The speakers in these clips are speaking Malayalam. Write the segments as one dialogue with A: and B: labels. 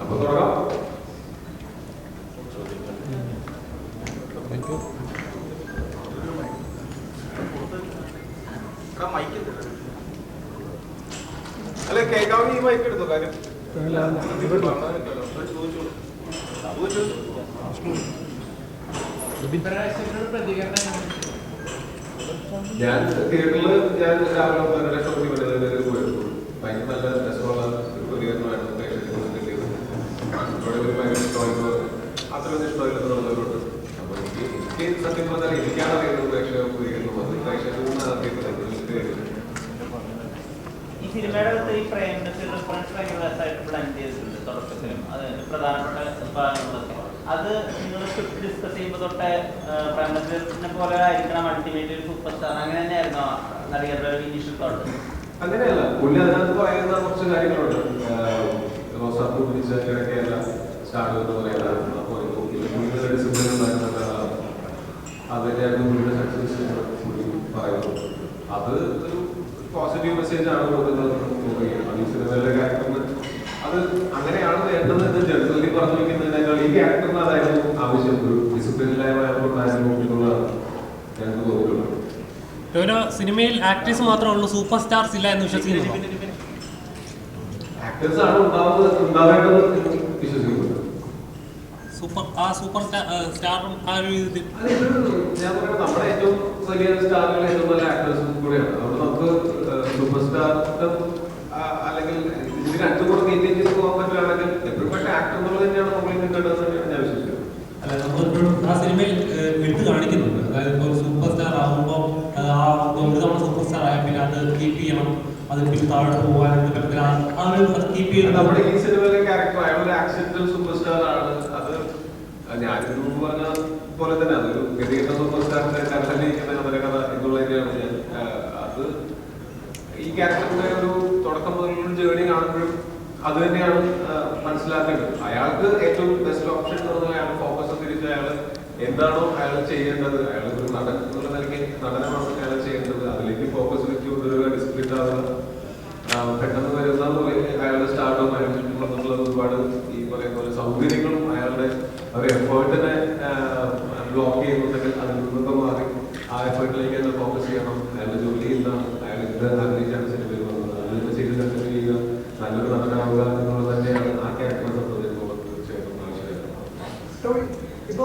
A: അപ്പൊ തുടങ്ങാം. അല്ലെ കേൾക്കാവുന്ന ഈ മൈക്ക് എടുത്തോ കാര്യം. ഞാൻ തിയേറ്ററിൽ രാവിലെ ഷോപ്പിൽ പോയിരുന്നു. ഭയങ്കര നല്ല രസമുള്ള ഒരു പ്രതികരണമായിരുന്നു പ്രേക്ഷകർക്ക് കിട്ടിയത്. ഭയങ്കര ഇഷ്ടമായിട്ട് അത്രയൊന്നും ഇഷ്ടമായില്ലെന്നുള്ളവരുണ്ട്. അപ്പൊ എനിക്ക് സത്യം പറഞ്ഞാൽ എനിക്കാണ് അറിയുന്നത് പ്രേക്ഷക പ്രതികരണം. പ്രേക്ഷകർ
B: ഈ സിനിമയുടെ ഈ പ്രേംനസീർ റെഫറൻസ് ഭയങ്കര രസമായിട്ട് ബ്ലെൻഡ് ചെയ്തിട്ടുണ്ട് തുടക്കത്തിലും. അത് പ്രധാനപ്പെട്ട ഭാഗങ്ങളൊക്കെ അത് നിങ്ങൾ സ്ക്രിപ്റ്റ് ഡിസ്കസ് ചെയ്യുമ്പോൾ തൊട്ട് പ്രേംനസീറിനെ പോലെ ആയിരിക്കണം അൾട്ടിമേറ്റ് ഒരു സൂപ്പർ സ്റ്റാർ, അങ്ങനെ തന്നെയായിരുന്നു നടികരുടെ ഒരു ഇനീഷ്യൽ തോട്ട്?
A: അങ്ങനെയല്ല, പുള്ളി അതിനകത്ത് പറയുന്ന കുറച്ച് കാര്യങ്ങളുണ്ട്. റോസാപ്പൂ പിടിച്ച കിഴക്കെയല്ല സ്റ്റാർട്ട് എന്ന് പറയുന്നത്. അപ്പോൾ പുള്ളിയുടെ ഡിസിപ്ലിൻ ഉണ്ടായിരുന്ന അതിൻ്റെയായിരുന്നു പുള്ളിയുടെ സക്സസ് പുള്ളി പറയുന്നത്. അത് ഒരു പോസിറ്റീവ് മെസ്സേജ് ആണ് കൊടുക്കുന്നത് തോന്നുകയാണ്. ഈ സിനിമയിലെ ക്യാരക്ടറിന് അത് അങ്ങനെയാണ് വേണ്ടത് എന്ന് ജനറലി പറഞ്ഞു വയ്ക്കുന്നതിനേക്കാൾ ഈ ക്യാരക്ടറിന് അതായിരുന്നു ആവശ്യം. ഒരു ഡിസിപ്ലിനിലായിരുന്നു എന്നുള്ള ഞങ്ങൾക്ക് തോന്നിയിട്ടുള്ളത്.
C: സിനിമയിൽ ആക്ടേഴ്സ് മാത്രമേ ഉള്ളൂ, സൂപ്പർ സ്റ്റാർസ് ഇല്ല എന്ന് വിശ്വസിക്കുന്നു.
A: ആക്ടേഴ്സ് ആണ് ഉണ്ടാവേണ്ടത് വിശ്വസിക്കുന്നത്.
C: സൂപ്പർ സ്റ്റാറും ആ ഒരു ഇതിൽ
A: ഞാൻ പറയുന്നത് നമ്മുടെ ഏറ്റവും വലിയ സ്റ്റാറുകൾ ഏറ്റവും നല്ല ആക്ടേഴ്സും കൂടെയാണ്. അതുകൊണ്ട് നമുക്ക് സൂപ്പർ സ്റ്റാർ അല്ലെങ്കിൽ ഇത് രണ്ടും കൂടെ മെയിൻറ്റെയിൻ ചെയ്ത് പോകാൻ പറ്റുകയാണെങ്കിൽ എപ്പോഴും പക്ഷേ ആക്ടർ എന്നുള്ളത് തന്നെയാണ് നമ്മൾ കിട്ടേണ്ടത് തന്നെയാണ് ഞാൻ വിശ്വസിക്കുന്നത്.
C: അല്ല, നമ്മളെപ്പോഴും ആ സിനിമയിൽ എടുത്ത് കാണിക്കുന്നുണ്ട്. അതായത് ഇപ്പോൾ സൂപ്പർ സ്റ്റാർ ആകുമ്പോൾ ഒരു തവണ സൂപ്പർ സ്റ്റാർ ആയാൽ പിന്നെ അത് കീപ്പ് ചെയ്യണം, അത് പിന്നെ താഴോട്ട് പോകാനായിട്ട് പറ്റത്തില്ല, അത് കീപ്പ് ചെയ്യണം.
A: നമ്മുടെ ഈ സിനിമയിലെ ക്യാരക്ടർ അയാൾ ഒരു ആക്സിഡന്റൽ സൂപ്പർ സ്റ്റാർ ആണ്. അത് ഞാനിത് പറഞ്ഞ പോലെ തന്നെ അതൊരു ഗതികെട്ട സൂപ്പർ സ്റ്റാറിന്റെ കഥയിലിരിക്കുന്ന കഥ എന്നുള്ളതിനെയാണ് ഞാൻ അത് ഈ ക്യാരക്ടറിന്റെ ഒരു തുടക്കം മുതലുള്ള ജേർണി കാണുമ്പോഴും അത് തന്നെയാണ് മനസ്സിലാക്കേണ്ടത്. അയാൾക്ക് ഏറ്റവും ബെസ്റ്റ് ഓപ്ഷൻ എന്ന് പറഞ്ഞാൽ അയാൾ ഫോക്കസ് തിരിച്ച് അയാൾ എന്താണോ അയാൾ ചെയ്യേണ്ടത്, അയാൾ ഒരു നടൻ എന്നുള്ള നിലയ്ക്ക് നടനമാണ് അയാൾ ചെയ്യേണ്ടത്. അതിലേക്ക് ഫോക്കസ് വെച്ചുകൊണ്ടുവരിക, ഡിസിപ്ലിൻ ആവുക, പെട്ടെന്ന് വരുന്ന പോലെ അയാളുടെ സ്റ്റാർട്ടും അയാൾ ചുറ്റുമുള്ള ഒരുപാട് ഈ പറയുന്ന പോലെ സൗകര്യങ്ങളും അയാളുടെ ഒരു എഫേർട്ടിനെ ബ്ലോക്ക് ചെയ്യുന്നുണ്ടെങ്കിൽ അതിൽ നിന്നൊക്കെ മാറി ആ എഫേർട്ടിലേക്ക് തന്നെ ഫോക്കസ് ചെയ്യണം. അയാളുടെ ജോലി എന്താണ്, അയാൾ എന്ത് ആഗ്രഹിച്ചാണ് സിനിമയിൽ വന്നത്, അതിലൊക്കെ ചെയ്ത് കണ്ടിന്യൂ ചെയ്യുക, നല്ലൊരു നടനാവുക എന്നുള്ളത് തന്നെയാണ് ആ ക്യാരക്ടറെ സംബന്ധിച്ചിടത്തോളം തീർച്ചയായിട്ടും ആവശ്യമായിട്ടുള്ളത്.
D: ഇപ്പോ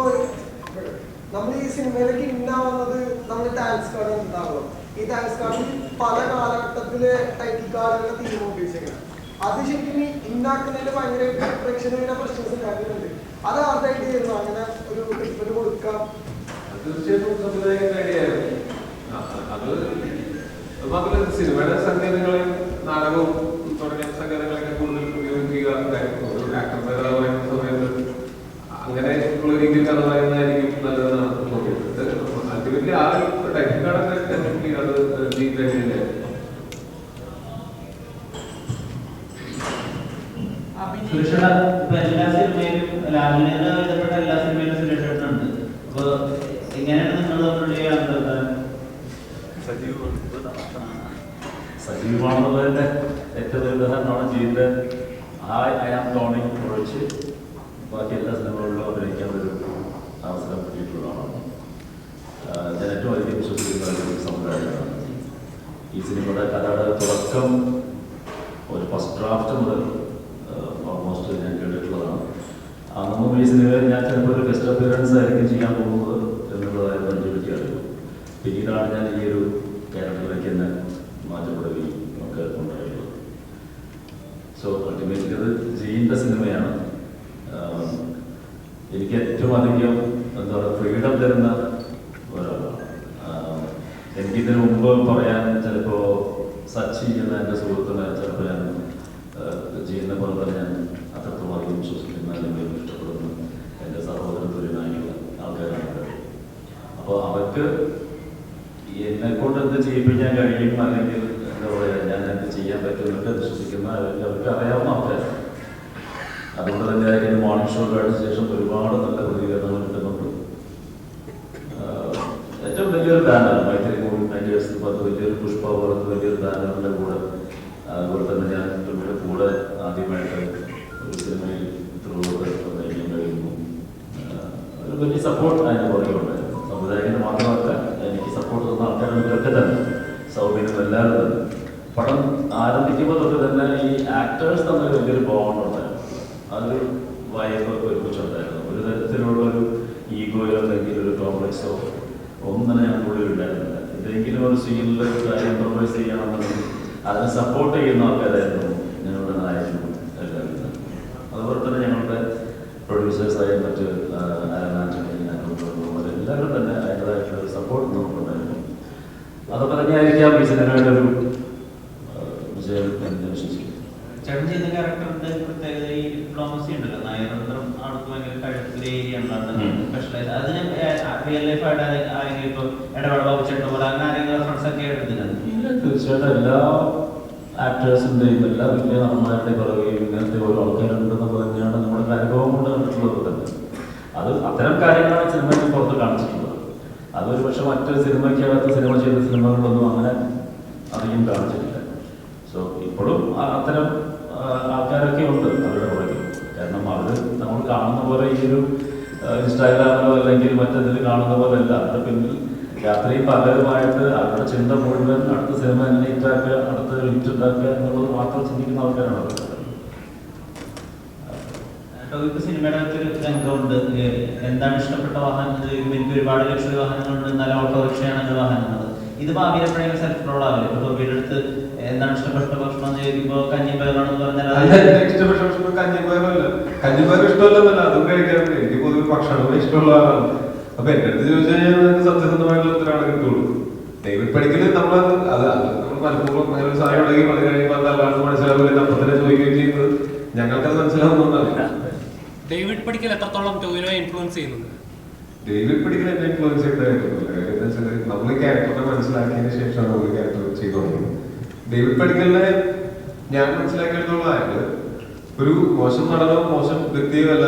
D: നമ്മൾ ഈ സിനിമയിലേക്ക് ഇന്നാവുന്നത് നമ്മൾ ഡാൻസ് കാർഡ് ഉണ്ടാവുക. ഈ ഡാൻസ് കാർഡിൽ പല കാലഘട്ടത്തിലെ ടൈറ്റിൽ കാർഡുകളുടെ തീം ഉപയോഗിച്ചേക്കണം. അത് ശരിക്കും ഇന്നാക്കുന്നതിൽ ഭയങ്കര പ്രേക്ഷകരുടെ പ്രശ്നങ്ങൾ ഉണ്ടാക്കുന്നുണ്ട്. അത് ആദ്യമായിട്ട് ചെയ്യുന്നു അങ്ങനെ ഒരു ട്രിപ്പിന് കൊടുക്കാം.
A: തീർച്ചയായിട്ടും സംവിധായകന്റെ ഐഡിയയായിരുന്നു അത്. മാത്രമല്ല സിനിമയുടെ സങ്കേതങ്ങളെയും നാടകവും തുടങ്ങിയ സങ്കേതങ്ങളെയൊക്കെ കൂടുതൽ ഉപയോഗിക്കുക. ഒരു ആക്ടറിന്റെ കഥ പറയുന്ന സമയത്ത് അങ്ങനെ ഉള്ള രീതിയിൽ കഥ പറയുന്നതായിരിക്കും നല്ലതെന്നാണ് തോന്നിയത്. അൾട്ടിമേറ്റ്ലി ആ ടൈറ്റിൽ കാർഡൊക്കെ അത് ജീവന്റെ
B: എല്ലാ സിനിമയിലും ലാലിനേത് എഴുതപ്പെട്ട എല്ലാ സിനിമയിലും സുരേഷേട്ടനുണ്ട്. അപ്പൊ എങ്ങനെയാണ് നിങ്ങൾ തമ്മിലുള്ള
E: സജീവമാണെന്നുള്ളതിന്റെ ഏറ്റവും വലിയ ഉദാഹരണമാണ് ജീവന്റെ ഐ ആം ടോണി ഒഴിച്ച് ബാക്കി എല്ലാ സിനിമകളിലും അഭിനയിക്കാനൊരു അവസരം കിട്ടിയിട്ടുള്ളതാണ്. ഞാൻ ഏറ്റവും അധികം വിശ്വസിക്കുന്ന ഒരു സംവിധായകനാണ്. ഈ സിനിമയുടെ കഥയുടെ തുടക്കം ഒരു ഫസ്റ്റ് ഡ്രാഫ്റ്റ് മുതൽ ഓൾമോസ്റ്റ് ഞാൻ കേട്ടിട്ടുള്ളതാണ്. അന്നും ഈ സിനിമയിൽ ഞാൻ ചിലപ്പോൾ ഒരു ഗസ്റ്റ് അപ്പിയറൻസ് ആയിരിക്കും ചെയ്യാൻ പോകുന്നത് എന്നുള്ളതായിരുന്നു എൻ്റെ വിളിക്കാറുള്ളൂ. പിന്നീടാണ് ഞാൻ ഈ ഒരു ക്യാരക്ടറിലേക്ക് തന്നെ മാറ്റപ്പെടുകയും ഒക്കെ ഉണ്ടായിട്ടുള്ളത്. സോ അൾട്ടിമേറ്റ്ലി അത് ജീൻ്റെ സിനിമയാണ്. എനിക്ക് ഏറ്റവും അധികം എന്താ പറയുക ഫ്രീഡം തരുന്ന ഒരാളാണ്. എനിക്കിതിനു മുമ്പ് പറയാൻ ചിലപ്പോൾ സച്ചി എന്ന എൻ്റെ സുഹൃത്തിനെ ചിലപ്പോൾ ഞാൻ ജീനെ പോലെ തന്നെ ഞാൻ അത്രത്തോളം അധികം വിശ്വസിക്കുന്ന അല്ലെങ്കിൽ ഇഷ്ടപ്പെടുന്ന എൻ്റെ സഹോദര തുല്യനായുള്ള ആൾക്കാരാണ്. അപ്പോൾ അവർക്ക് എന്നെക്കൊണ്ട് എന്ത് ചെയ്യിപ്പിക്കാൻ കഴിയും അല്ലെങ്കിൽ എന്താ പറയുക ഞാൻ എന്ത് ചെയ്യാൻ പറ്റുമെന്നൊക്കെ വിശ്വസിക്കുന്ന അവർക്ക് അറിയാവുന്ന ആൾക്കാരാണ്. അതുകൊണ്ട് തന്നെ അതിന് മോർണിംഗ് ഷോ കഴിഞ്ഞ ശേഷം ഒരുപാട് നല്ല പ്രതികരണങ്ങൾ കിട്ടുന്നുണ്ട്. ഏറ്റവും വലിയൊരു ബാൻഡാണ് മൈത്രി മൂവി 90 years അത് വലിയൊരു പുഷ്പ പോലത്തെ വലിയൊരു ബാനറിൻ്റെ കൂടെ, അതുപോലെ തന്നെ ഞാൻ തൊഴിലിൻ്റെ കൂടെ ആദ്യമായിട്ട് ഒരു സിനിമയിൽ ത്രൂവൊക്കെ അഭിനയിക്കാൻ കഴിയുന്നു. ഒരു വലിയ സപ്പോർട്ട് അതിന് പുറകെ ഉണ്ടായിരുന്നു. സംവിധായകന് മാത്രമല്ല, എനിക്ക് സപ്പോർട്ട് തന്ന ആൾക്കാരൊക്കെ തന്നെ, സൗബിനും എല്ലാവരും തന്നെ. പടം ആരംഭിക്കുമ്പോൾ തൊട്ട് തന്നെ ഈ ആക്ടേഴ്സ് തമ്മിൽ വലിയൊരു ബോണ്ട് ഉണ്ടായിരുന്നു. അതൊരു വൈബൊക്കെ ഒരുമിച്ചുണ്ടായിരുന്നു. ഒരു തരത്തിലുള്ള ഒരു ഈഗോയോ അല്ലെങ്കിൽ ഒരു കോംപ്ലക്സോ ഒന്നും തന്നെ ഞങ്ങൾക്കുള്ളിൽ ഉണ്ടായിരുന്നില്ല. എന്തെങ്കിലും ഒരു സീനിൽ കാര്യം ഇംപ്രവൈസ് ചെയ്യണമെന്നുണ്ടെങ്കിൽ അതിനെ സപ്പോർട്ട് ചെയ്യുന്ന ആൾക്കാരായിരുന്നു ഞങ്ങളുടെ നായകനും എല്ലാവരും. അതുപോലെ തന്നെ ഞങ്ങളുടെ പ്രൊഡ്യൂസേഴ്സായ മറ്റ് എല്ലാവരും തന്നെ അതിൻ്റെതായിട്ടുള്ള സപ്പോർട്ട് നമുക്കുണ്ടായിരുന്നു. അതൊക്കെ തന്നെയായിരിക്കാം ഈ സിനിമയുടെ ഒരു വിജയം എന്ന് വിശ്വസിക്കുന്നു.
B: ചേട്ടൻ ചെയ്ത ക്യാരക്ടറിന്റെ പ്രത്യേകത ഈ ഡിപ്ലോമസി ഉണ്ടല്ലോ, നയതന്ത്രം ആൾക്ക് ഭയങ്കര കഴുത്തിലെ ഏരിയ ഉണ്ടാകുന്നത് സ്പെഷ്യലൈസ്. അതിന് റിയൽ ലൈഫ് ആയിട്ട് ആരെങ്കിലും ഇപ്പോൾ ഇടപെടൽ ചേട്ടൻ പോലെ അങ്ങനെ ആരെങ്കിലും റെഫറൻസ് ഒക്കെ എടുത്തിട്ടുണ്ട്?
E: ഇല്ല, തീർച്ചയായിട്ടും എല്ലാ ആക്ടേഴ്സിൻ്റെയും എല്ലാ വലിയ നടന്മാരുടെയും പുറകെയും ഇങ്ങനത്തെ ഓരോ ആൾക്കാരുണ്ടെന്നുള്ളത് തന്നെയാണ് നമ്മുടെ അനുഭവം കൊണ്ട് കണ്ടിട്ടുള്ളത് തന്നെ. അത് അത്തരം കാര്യങ്ങളാണ് സിനിമയിൽ പുറത്ത് കാണിച്ചിട്ടുള്ളത്. അതൊരു പക്ഷെ മറ്റൊരു സിനിമയ്ക്കകത്ത് സിനിമ ചെയ്ത സിനിമകളിലൊന്നും അങ്ങനെ അധികം കാണിച്ചിട്ടില്ല. സോ ഇപ്പോഴും അത്തരം ആൾക്കാരൊക്കെ ഉണ്ട് അവരുടെ പുറകെ. കാരണം അവർ നമ്മൾ കാണുന്ന പോലെ ഈ ഒരു ഇൻസ്റ്റാഗ്രാമിലോ അല്ലെങ്കിൽ മറ്റേതിൽ കാണുന്ന പോലെ അല്ല. അവരുടെ പിന്നിൽ രാത്രിയും പകലുമായിട്ട് അവരുടെ ചിന്ത മുഴുവൻ അടുത്ത സിനിമ എങ്ങനെ ഹിറ്റാക്കുക, അടുത്ത ഹിറ്റ് ഉണ്ടാക്കുക എന്നുള്ളത് മാത്രം ചിന്തിക്കുന്ന ആൾക്കാരാണ് അവർ.
B: ഇപ്പൊ സിനിമയുടെ ഒരു രംഗമുണ്ട്, എന്താണ് ഇഷ്ടപ്പെട്ട വാഹനം, എനിക്ക് ഒരുപാട് ലക്ഷറി വാഹനങ്ങളുണ്ട്, എന്നാലും ഓട്ടോറിക്ഷയാണ് വാഹനങ്ങൾ. ഇത് ഭാവിയിൽ എപ്പോഴെങ്കിലും സെൽഫ് റോൾ ആവില്ല? ഇപ്പൊ ടോബിയുടെ അടുത്ത് എന്താണ് ഇഷ്ടപ്പെട്ട ഭക്ഷണം എന്ന് ചോദിക്കുമ്പോ കഞ്ഞിപ്പയറാണെന്ന് പറഞ്ഞാൽ
A: ഇഷ്ടപ്പെട്ട ഭക്ഷണം കഞ്ഞിപ്പയറല്ല. കഞ്ഞിപ്പയർ ഇഷ്ടമല്ലെന്നല്ല, അതും കഴിക്കാറുണ്ട്. എനിക്ക് പൊതുവെ ഭക്ഷണം ഇഷ്ടമുള്ള ആളാണ്. അപ്പൊ എന്റെ അടുത്ത് ചോദിച്ചാൽ നിങ്ങൾക്ക് സത്യസന്ധമായിട്ടുള്ള ഉത്തരവാണ് കിട്ടുള്ളൂ. ഡേവിഡ് പടിക്കൽ നമ്മൾ പലപ്പോഴും അങ്ങനെ ഒരു സാധനം ഉണ്ടെങ്കിൽ അത് കഴിയുമ്പോൾ അത് അല്ലാതെ മനസ്സിലാവില്ല, അപ്പൊ തന്നെ ചോദിക്കുകയും ചെയ്യുന്നത് ഞങ്ങൾക്കത് മനസ്സിലാവുന്നതാണ്.
C: ഡേവിഡ് പടിക്കൽ എത്രത്തോളം ടോവിനോയെ ഇൻഫ്ലുവൻസ് ചെയ്യുന്നുണ്ട്?
A: ഡേവിഡ് പടിക്കൽ എന്നെ ഇൻഫ്ലുവൻസ് ചെയ്തായിരുന്നില്ല. കാര്യം എന്താ വെച്ചാൽ നമ്മൾ ക്യാരക്ടറിനെ മനസ്സിലാക്കിയതിന് ശേഷമാണ് നമ്മൾ ക്യാരക്ടർ ചെയ്തുകൊണ്ടിരുന്നത്. ഡേവിഡ് പടിക്കലിനെ ഞാൻ മനസ്സിലാക്കിയെടുത്തോളം അയാള് ഒരു മോശം നടനോ മോശം വ്യക്തിയോ അല്ല.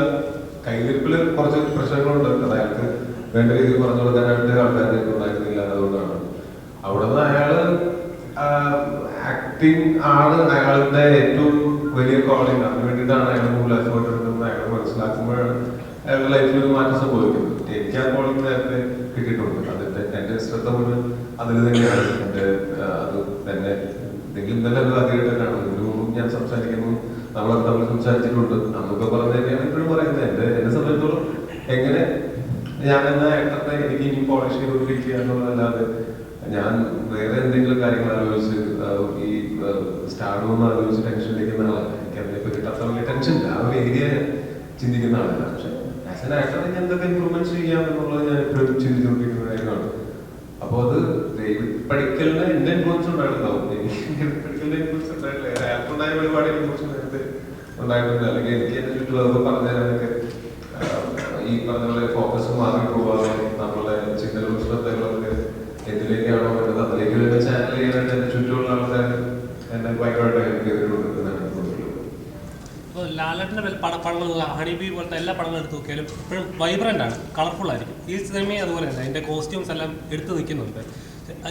A: കൈവരിപ്പില് കുറച്ച് പ്രശ്നങ്ങളുണ്ട്. അത് അയാൾക്ക് വേണ്ട രീതിയിൽ പറഞ്ഞു കൊടുക്കാനായിട്ട് ആൾക്കാരെ ഉണ്ടായിരുന്നില്ല. അതുകൊണ്ടാണ് അവിടെ നിന്ന് അയാള് ആക്ടിങ് ആണ് അയാളുടെ ഏറ്റവും വലിയ കോളിംഗ്. അതിന് വേണ്ടിയിട്ടാണ് അയാൾ കൂടുതൽ എഫേർട്ട് എടുക്കുന്നത്. അയാൾ മനസ്സിലാക്കുമ്പോഴാണ് അയാളുടെ ലൈഫിൽ ഒരു മാറ്റം സംഭവിക്കുന്നത്. എനിക്ക് ആ കോളിംഗ് നേരത്തെ കിട്ടിയിട്ടുണ്ട്. അതിന്റെ എന്റെ ശ്രദ്ധ മുഴുവൻ അതിൽ തന്നെയാണ്. എന്റെ അത് തന്നെ എന്തെങ്കിലും തന്നെ അത് ആദ്യമായിട്ടാണ്. ഇതിനു മുമ്പ് ഞാൻ സംസാരിക്കുന്നു, നമ്മളൊക്കെ തമ്മിൽ സംസാരിച്ചിട്ടുണ്ട്. നമുക്ക് പറഞ്ഞു തന്നെയാണ് ഇപ്പോഴും പറയുന്നത്. എന്നെ സംബന്ധിച്ചിടത്തോളം എങ്ങനെ ഞാൻ എന്ന ആക്ടറിനെ എനിക്ക് ഇനി പോളിഷ് ചെയ്തുകൊണ്ടിരിക്കുക എന്നുള്ളതല്ലാതെ ഞാൻ വേറെ എന്തെങ്കിലും കാര്യങ്ങൾ ആലോചിച്ച് ഈ സ്റ്റാർഡും ആലോചിച്ച് ടെൻഷനിലിരിക്കുന്ന ആളല്ല. എനിക്ക് അതിനെ പറ്റിയിട്ട് അത്ര വലിയ ടെൻഷൻ ഇല്ല. ആ ഒരു ഏരിയ ചിന്തിക്കുന്ന ആളല്ല. പക്ഷെ ആസ് എൻ ആക്ടറിന് എന്തൊക്കെ ഇമ്പ്രൂവ്മെന്റ് ചെയ്യാം എന്നുള്ളത് ഞാൻ എപ്പോഴും ചിന്തിച്ചുകൊണ്ടിരിക്കുന്ന കാര്യമാണ്. അപ്പോൾ അത് ഡേവിഡ് പടിക്കലിന് എന്റെ ഇൻഫ്ലുവൻസ് ഉണ്ടായിട്ടുണ്ടാവും. ഡേവിഡ് പടിക്കലിന്റെ ഇൻഫ്ലുവൻസ് ഉണ്ടായിട്ടില്ല. അയാൾക്കുണ്ടായ ഒരുപാട് ഇൻഫ്ലുവൻസ് നേരത്തെ ഉണ്ടായിട്ടുണ്ട്. അല്ലെങ്കിൽ എനിക്ക് എന്റെ ചുറ്റുപാടൊക്കെ പറഞ്ഞു തരാനൊക്കെ ഈ പറഞ്ഞ പോലെ ഫോക്കസ് മാറി പോവാതെ നമ്മളുടെ ചിന്തകളും ശ്രദ്ധകളൊക്കെ എന്തിലേക്കാണോ വേണ്ടത് അതിലേക്ക് തന്നെ ചാനൽ ചെയ്യാനായിട്ട് എന്റെ ചുറ്റുമുള്ള ആൾക്കാർ എന്നെ ഭയങ്കരമായിട്ട് ഹെൽപ്പ് ചെയ്തിട്ടുണ്ടെന്നാണ് തോന്നുന്നത്.
C: ഇപ്പോൾ ലാലേട്ടൻ്റെ പടങ്ങൾ ഹണിബി പോലത്തെ എല്ലാ പടങ്ങളും എടുത്ത് നോക്കിയാലും ഇപ്പോഴും വൈബ്രൻ്റ് ആണ്, കളർഫുൾ ആയിരിക്കും. ഈ സിനിമയും അതുപോലെ തന്നെ അതിൻ്റെ കോസ്റ്റ്യൂംസ് എല്ലാം എടുത്തു നിൽക്കുന്നുണ്ട്.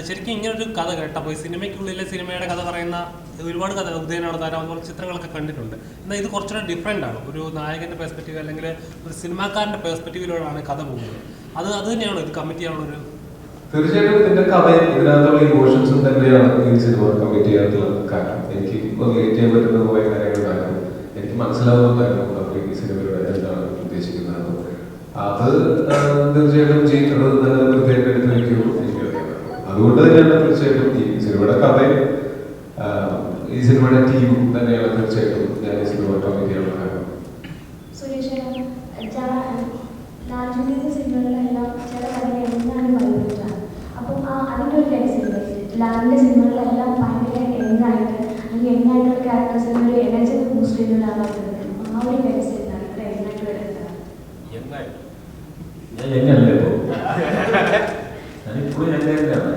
C: ശരിക്കും ഇങ്ങനൊരു കഥ കേട്ടപ്പോൾ ഈ സിനിമയ്ക്കുള്ളിലെ സിനിമയുടെ കഥ പറയുന്ന ഒരുപാട് കഥ ഉദയനാടതാരം അതുപോലെ ചിത്രങ്ങളൊക്കെ കണ്ടിട്ടുണ്ട്. എന്നാൽ ഇത് കുറച്ചുകൂടെ ഡിഫറെൻ്റ് ആണ്. ഒരു നായകൻ്റെ പെർസ്പെക്റ്റീവ് അല്ലെങ്കിൽ ഒരു സിനിമാക്കാരൻ്റെ പെർസ്പെക്റ്റീവിലൂടെയാണ് കഥ പോകുന്നത്. അത് തന്നെയാണോ ഇത് കമ്മിറ്റ് ചെയ്യാനുള്ളൊരു?
A: തീർച്ചയായിട്ടും ഇതിന്റെ കഥയും ഇതിനകത്തുള്ള ഇമോഷൻസും തന്നെയാണ് ഈ സിനിമ കമ്മിറ്റ് ചെയ്യാനുള്ള കാരണം. എനിക്ക് റിലേറ്റ് ചെയ്യാൻ പറ്റുന്ന കുറേ കാര്യങ്ങളായിരുന്നു. എനിക്ക് മനസ്സിലാവുന്നുണ്ടായിരുന്നു നമ്മൾ ഈ സിനിമയുടെ എന്താണ് ഉദ്ദേശിക്കുന്നത്. അത് തീർച്ചയായിട്ടും ചെയ്യുന്നത് തന്നെ പ്രത്യേകം എടുത്ത് വയ്ക്കുമ്പോൾ അതുകൊണ്ട് തന്നെയാണ് തീർച്ചയായിട്ടും ഈ സിനിമയുടെ കഥയും ഈ സിനിമയുടെ ടീമും തന്നെയാണ് തീർച്ചയായിട്ടും ഞാൻ ഈ സിനിമ കമ്മിറ്റ് ചെയ്യാനുള്ള കാരണം.
F: സിനിമകളിലെല്ലാം ചില കഥകൾ എന്താണ് പറയുന്നത്. അപ്പം അതിൻ്റെ ഒരു രഹസ്യമുണ്ട്. ലാലിൻ്റെ സിനിമകളിലെല്ലാം ഭയങ്കര യങ്ങായിട്ട് അല്ലെങ്കിൽ യങ്ങായിട്ടുള്ള ക്യാരക്ടേഴ്സിന് ഒരു എനർജി ബൂസ്റ്റ് ചെയ്തുള്ള ആളാണ്. ആ ഒരു രഹസ്യം എന്താണ് ഇത്ര യങ്ങായിട്ട് വരുന്നത്?
E: ഞാനിപ്പോഴും എങ്ങനെയാണ്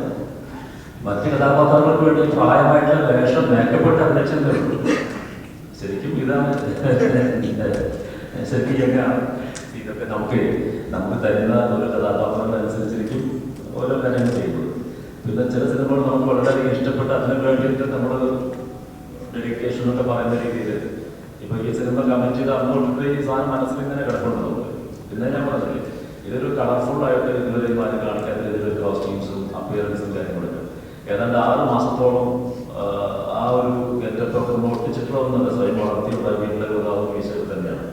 E: മറ്റ് കഥാപാത്രങ്ങൾക്ക് വേണ്ടി പ്രായമായിട്ടുള്ള വേഷം മേക്കപ്പെട്ട് അഭിനയിച്ചതേ ഉള്ളൂ. ശരിക്കും ഇതാണ് ശരിക്കും ഇതൊക്കെ നമുക്ക് തരുന്ന ഓരോ കഥാപാത്രങ്ങളനുസരിച്ചിരിക്കും ഓരോ കാര്യങ്ങൾ ചെയ്യുന്നത്. പിന്നെ ചില സിനിമകൾ നമുക്ക് വളരെയധികം ഇഷ്ടപ്പെട്ട് അതിന് വേണ്ടിയിട്ട് നമ്മൾ ഡെഡിക്കേഷൻ എന്നൊക്കെ പറയുന്ന രീതിയിൽ ഇപ്പോൾ ഈ സിനിമ കമന്റ് ചെയ്ത് അന്നുകൊണ്ട് ഈ സാധനം മനസ്സിൽ ഇങ്ങനെ കിടപ്പുണ്ട് നമുക്ക്. പിന്നെ ഞാൻ പറഞ്ഞില്ലേ, ഇതൊരു കളർഫുള്ളായിട്ട് ഇതുവരെ മാറ്റി കാണിക്കാത്ത ഇതിലൊരു കോസ്റ്റ്യൂംസും അപ്പിയറൻസും കാര്യങ്ങളൊക്കെ ഏതാണ്ട് 6 മാസത്തോളം ആ ഒരു ഗെറ്റപ്പൊക്കെ ഒട്ടിച്ചിട്ടുള്ളതൊന്നുമല്ല, സ്വയം വളർത്തിയുള്ള വീട്ടിലെ ഒരു വീഴ്ചകൾ തന്നെയാണ്.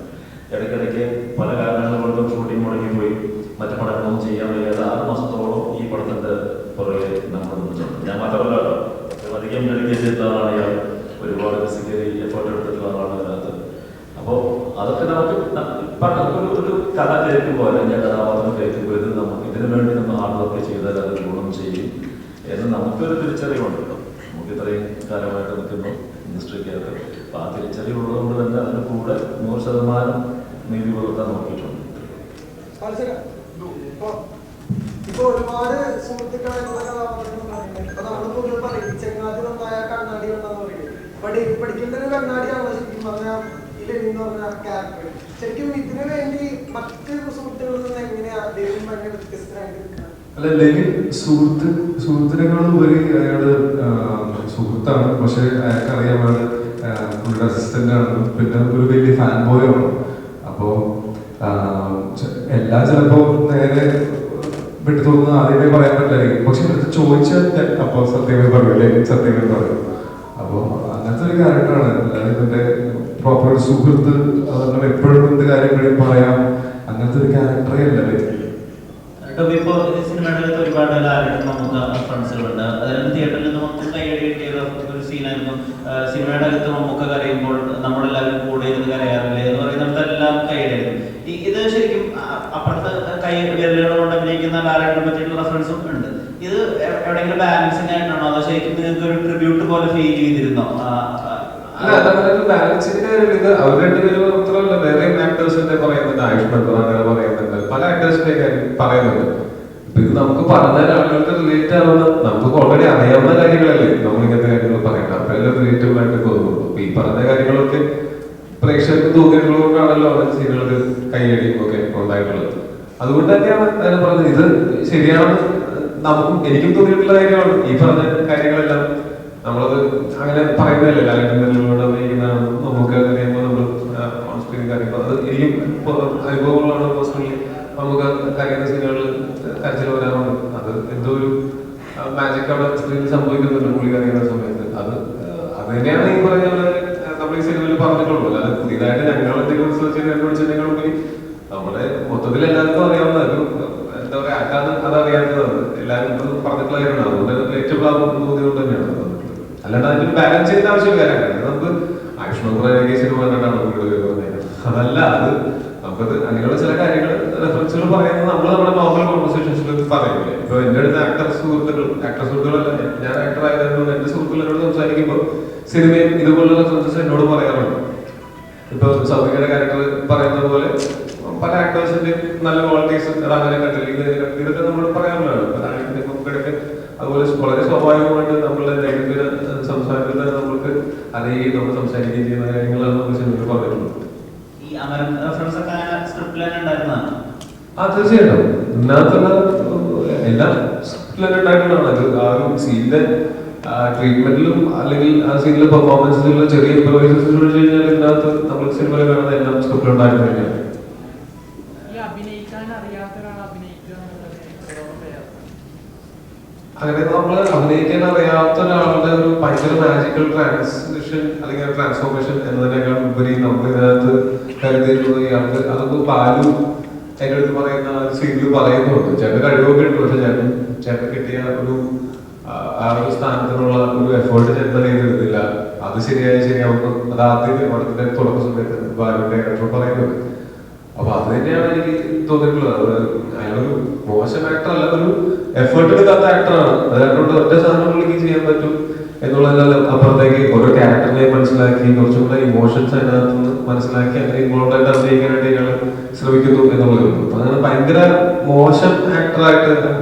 E: ഇടയ്ക്കിടയ്ക്ക് പല കാരണങ്ങൾ കൊണ്ടും ഷൂട്ടിംഗ് മുടങ്ങിപ്പോയി, മറ്റു പടങ്ങളൊന്നും ചെയ്യാൻ വയ്യാതെ 6 മാസത്തോളം ഈ പടത്തിൻ്റെ പുറകെ നമ്മൾ നിന്നിട്ടുണ്ട്. ഞാൻ മാത്രമല്ല അധികം ഡെഡിക്കേറ്റ് ചെയ്തതാണ് ഇയാൾ, ഒരുപാട് ഫിസിക്കലി എഫേർട്ട് എടുത്തിട്ടുള്ളതാണ് അതിനകത്ത്. അപ്പോൾ അതൊക്കെ നമുക്ക് ഇപ്പം ഒരു കഥ കേൾക്കുമ്പോൾ അല്ലെങ്കിൽ കഥാപാത്രം കേൾക്കുമ്പോൾ ഇത് നമുക്ക് ഇതിനു വേണ്ടി നമ്മൾ ഹാർഡ് വർക്ക് ചെയ്താൽ അത് ഗുണം ചെയ്യും എന്ന് നമുക്കൊരു തിരിച്ചറിവുണ്ടല്ലോ. നമുക്ക് ഇത്രയും കാലമായിട്ട് നിൽക്കുന്നു ഇൻഡസ്ട്രിക്കകത്ത്. അപ്പോൾ ആ തിരിച്ചറിവുള്ളതുകൊണ്ട് തന്നെ അതിന് കൂടെ 100% നീതി പുലർത്താൻ നോക്കിയിട്ടുണ്ട്.
D: ഇപ്പൊ ഒരുപാട് സുഹൃത്തുക്കളായിട്ടുള്ള കഥാപാത്രങ്ങൾ ഇപ്പൊ നമ്മൾ കൂടുതൽ പറയും ചെങ്ങാതി നന്നായ കണ്ണാടി വന്നാന്ന് പറയുന്നത്. പഠിക്കേണ്ട ഒരു കണ്ണാടിയാണോ ശരിക്കും പറഞ്ഞാൽ ഈ ലെനിൻ എന്ന് പറഞ്ഞ ക്യാരക്ടർ? ശരിക്കും ഇതിനു വേണ്ടി മറ്റ് സുഹൃത്തുക്കളിൽ നിന്ന് എങ്ങനെയാ ലെനിൻ ഭയങ്കര വ്യത്യസ്തനായിട്ട്?
G: അല്ല, ലെനിൻ സുഹൃത്തിനേക്കാളും ഉപരി അയാള് സുഹൃത്താണ്. പക്ഷെ അയാൾക്കറിയാം അയാള് പുള്ളിയുടെ അസിസ്റ്റന്റ് ആണ്, പിന്നെ ഒരു വലിയ ഫാൻ ബോയ് ആണ്. അപ്പോ എല്ലാം ചിലപ്പോ നേരെ വിട്ടു തോന്നുന്ന ആദ്യമേ പറയാൻ പറ്റില്ലായിരിക്കും. പക്ഷെ അടുത്ത് ചോദിച്ചാൽ അപ്പൊ സത്യമേ പറയൂല്ലേ, സത്യമേ പറയും. അപ്പൊ അങ്ങനത്തെ ഒരു ക്യാരക്ടറാണ്. അല്ലാതെ ഇതിന്റെ പ്രോപ്പർ ഒരു സുഹൃത്ത് അതെല്ലാം എപ്പോഴും എന്ത് കാര്യങ്ങളും പറയാം, അങ്ങനത്തെ ഒരു ക്യാരക്ടറേ അല്ല.
B: ഇപ്പോൾ സിനിമയുടെ ഒരുപാട് നമുക്ക് ഫ്രണ്ട്സുകളുണ്ട്. അതിന് തിയേറ്ററിൽ നിന്ന് നമുക്ക് കൈയടി കിട്ടിയ ഒരു സീനായിരുന്നു. സിനിമയുടെ അകത്ത് നമുക്ക് കരയുമ്പോൾ നമ്മളെല്ലാവരും കൂടെ ഇരുന്ന് കരയാറില്ലേ എന്ന് പറയുന്നിടത്തെല്ലാം കൈയടിയായിരുന്നു. ഇത് ശരിക്കും അപ്പുറത്ത് കൈ വിരലുകൾ കൊണ്ട് അഭിനയിക്കുന്ന ലാലേട്ടനെ പറ്റിയിട്ടുള്ള റെഫറൻസും ഉണ്ട്. ഇത് എവിടെയെങ്കിലും ബാലൻസിങ് ആയിട്ടാണോ അതോ ശരിക്കും നിങ്ങൾക്ക് ഒരു ട്രിബ്യൂട്ട് പോലെ ഫീൽ ചെയ്തിരുന്നോ?
A: ബാലൻസിന്റെ ഇത് അവർ രണ്ടുപേരും മാത്രമല്ല, വേറെ ആക്ടേഴ്സിന്റെ പറയുന്നുണ്ട്, ആയുഷ്മാൻ ഖുറാന പറയുന്നുണ്ട്, പല ആക്ടേഴ്സിന്റെ കാര്യം പറയുന്നുണ്ട്. ഇത് നമുക്ക് പറഞ്ഞാൽ ആളുകൾക്ക് റിലേറ്റ് ആവുന്ന, നമുക്ക് ഓൾറെഡി അറിയാവുന്ന കാര്യങ്ങളല്ലേ നമ്മൾ ഇങ്ങനത്തെ കാര്യങ്ങൾ പറയണം. അപ്പോഴല്ലേ റിലേറ്റബിൾ ആയിട്ട് തോന്നുള്ളൂ. അപ്പൊ ഈ പറഞ്ഞ കാര്യങ്ങളൊക്കെ പ്രേക്ഷകർക്ക് തോന്നിയിട്ടുള്ളത് കൊണ്ടാണല്ലോ അവരുടെ സീനുകൾക്ക് കൈയടിയും ഒക്കെ ഉണ്ടായിട്ടുള്ളത്. അതുകൊണ്ട് തന്നെയാണ് ഞാൻ പറഞ്ഞത് ഇത് ശരിയാണെന്ന് നമുക്കും എനിക്കും തോന്നിയിട്ടുള്ള കാര്യമാണ്. ഈ പറഞ്ഞ കാര്യങ്ങളെല്ലാം നമ്മളത് അങ്ങനെ പറയുന്നതല്ലേ, ലാലേട്ടനിലൂടെ അഭിനയിക്കുന്നതാണ്. നമുക്ക് അറിയുമ്പോൾ നമ്മൾ ഓൺ സ്ക്രീൻ കാര്യങ്ങൾ അത് എനിക്കും അനുഭവങ്ങളാണ്. പേഴ്സണലി നമുക്ക് കരയുന്ന സീനുകളിൽ കരച്ചിൽ വരാറുണ്ട്. അത് എന്തോ ഒരു മാജിക് അവിടെ സ്ക്രീനിൽ സംഭവിക്കുന്നുണ്ട് പുള്ളി കരയുന്ന സമയത്ത്. അത് തന്നെയാണ് ഈ പറഞ്ഞ പോലെ നമ്മൾ ഈ സിനിമയിൽ പറഞ്ഞിട്ടുള്ളൂ. അല്ലാതെ പുതിയതായിട്ട് ഞങ്ങൾ എന്തെങ്കിലും റിസർച്ച് ചെയ്ത് കണ്ടുപിടിച്ചതിനേക്കാളുപരി നമ്മളെ മൊത്തത്തിൽ എല്ലാവർക്കും അറിയാവുന്ന ഒരു എന്താ പറയുക ആക്കാന്ന് അതറിയാവുന്നതാണ്. എല്ലാവരും പറഞ്ഞിട്ടുള്ള കാര്യമാണ്. അതുകൊണ്ട് റിലേറ്റബിൾ ആകുന്ന തോന്നിയതുകൊണ്ട് തന്നെയാണ്. അല്ലാണ്ട് അതിന് ബാലൻസ് ചെയ്യേണ്ട ആവശ്യം കാര്യമാണ്. നമുക്ക് ആയുഷ്മാൻ ഖുറാന സിനിമ കണ്ടിട്ടാണ് പുള്ളിയുടെ പറഞ്ഞത്. അതല്ല, അത് നമുക്കത് അങ്ങനെയുള്ള ചില കാര്യങ്ങൾ റെഫറൻസുകൾ പറയുന്നത് നമ്മൾ നമ്മുടെ നോർമൽ കോൺവെർസേഷൻസിൽ പറയില്ലേ. ഇപ്പൊ എന്റെ അടുത്ത് ആക്ടർ സുഹൃത്തുക്കളല്ല, ഞാൻ ആക്ടർ ആയതുകൊണ്ട് എന്റെ സുഹൃത്തുക്കളോട് സംസാരിക്കുമ്പോൾ സിനിമയും ഇതുപോലുള്ള റെഫറൻസസ് എന്നോട് പറയാറുണ്ട്. ഇപ്പൊ സൗമികയുടെ ക്യാരക്ടർ പറയുന്ന പോലെ പല ആക്ടേഴ്സിന്റെ നല്ല ക്വാളിറ്റീസ് അങ്ങനെ കണ്ടില്ലെങ്കിൽ ഇതൊക്കെ നമ്മൾ പറയാറുള്ളതാണ്. നമുക്കിടയ്ക്ക് അതുപോലെ വളരെ സ്വാഭാവികമായിട്ട് നമ്മളുടെ ദൈനംദിന സംസാരത്തിൽ നമ്മൾക്ക് അതേ നമ്മൾ സംസാരിക്കുകയും ചെയ്യുന്ന കാര്യങ്ങളാണ് നമ്മൾ സിനിമയിൽ പറഞ്ഞിട്ടുള്ളത്. തീർച്ചയായിട്ടും ഇതിനകത്തുള്ള എല്ലാം സ്ക്രിപ്റ്റിൽ ഉണ്ടായിട്ടുള്ളതാണ്. അത് ആ ഒരു സീനിന്റെ ട്രീറ്റ്മെന്റിലും അല്ലെങ്കിൽ ആ സീനിലെ പെർഫോമൻസിലുള്ള ചെറിയ ഇംപ്രവൈസേഷൻ വെച്ച് കഴിഞ്ഞാൽ ഇതിനകത്ത് നമ്മൾ സിനിമയിൽ കാണുന്ന എല്ലാം സ്ക്രിപ്റ്റിൽ ഉണ്ടായിട്ട് തന്നെയാണ്. അങ്ങനെ നമ്മൾ അഭിനയിക്കാൻ അറിയാത്ത ഒരാളുടെ ഒരു ഭയങ്കര മാജിക്കൽ ട്രാൻസിഷൻ അല്ലെങ്കിൽ ട്രാൻസ്ഫോർമേഷൻ എന്നതിനേക്കാൾ ഉപരി നമ്മൾ ഇതിനകത്ത് കരുതിയിട്ടുള്ളത് ഇയാൾക്ക് അതൊക്കെ ബാലു എന്റെ അടുത്ത് പറയുന്ന സീനിൽ പറയുന്നുണ്ട്. ചേട്ടൻ കഴിവൊക്കെ ഉണ്ട്, പക്ഷെ ചേട്ടൻ കിട്ടിയ ഒരു ആ ഒരു സ്ഥാനത്തിനുള്ള ഒരു എഫേർട്ട് ചേട്ടൻ ചെയ്തെടുത്തില്ല. അത് ശരിയാവുന്നു. അത് ആദ്യം പടത്തിന്റെ തുടക്ക സമയത്ത് ബാലുവിന്റെ ക്യാരക്ടർ പറയുന്നത്. അപ്പൊ അത് തന്നെയാണ് എനിക്ക് തോന്നിയിട്ടുള്ളത്. അയാളൊരു മോശം ആക്ടർ അല്ല, ഒരു എഫേർട്ട് എടുക്കാത്ത ആക്ടറാണ്. അതുകൊണ്ട് ഒറ്റ സാധനങ്ങളിലേക്ക് ചെയ്യാൻ പറ്റും എന്നുള്ളതല്ല, അപ്പുറത്തേക്ക് ഓരോ ക്യാരക്ടറിനെ മനസ്സിലാക്കി കുറച്ചുകൂടെ ഇമോഷൻസ് അതിനകത്ത് നിന്ന് മനസ്സിലാക്കി അങ്ങനെ ഇൻവോൾവ് ആയിട്ട് അഭിനയിക്കാനായിട്ട് ഇയാൾ ശ്രമിക്കുന്നു എന്നുള്ളത്. അപ്പൊ അങ്ങനെ ഭയങ്കര മോശം ആക്ടറായിട്ട്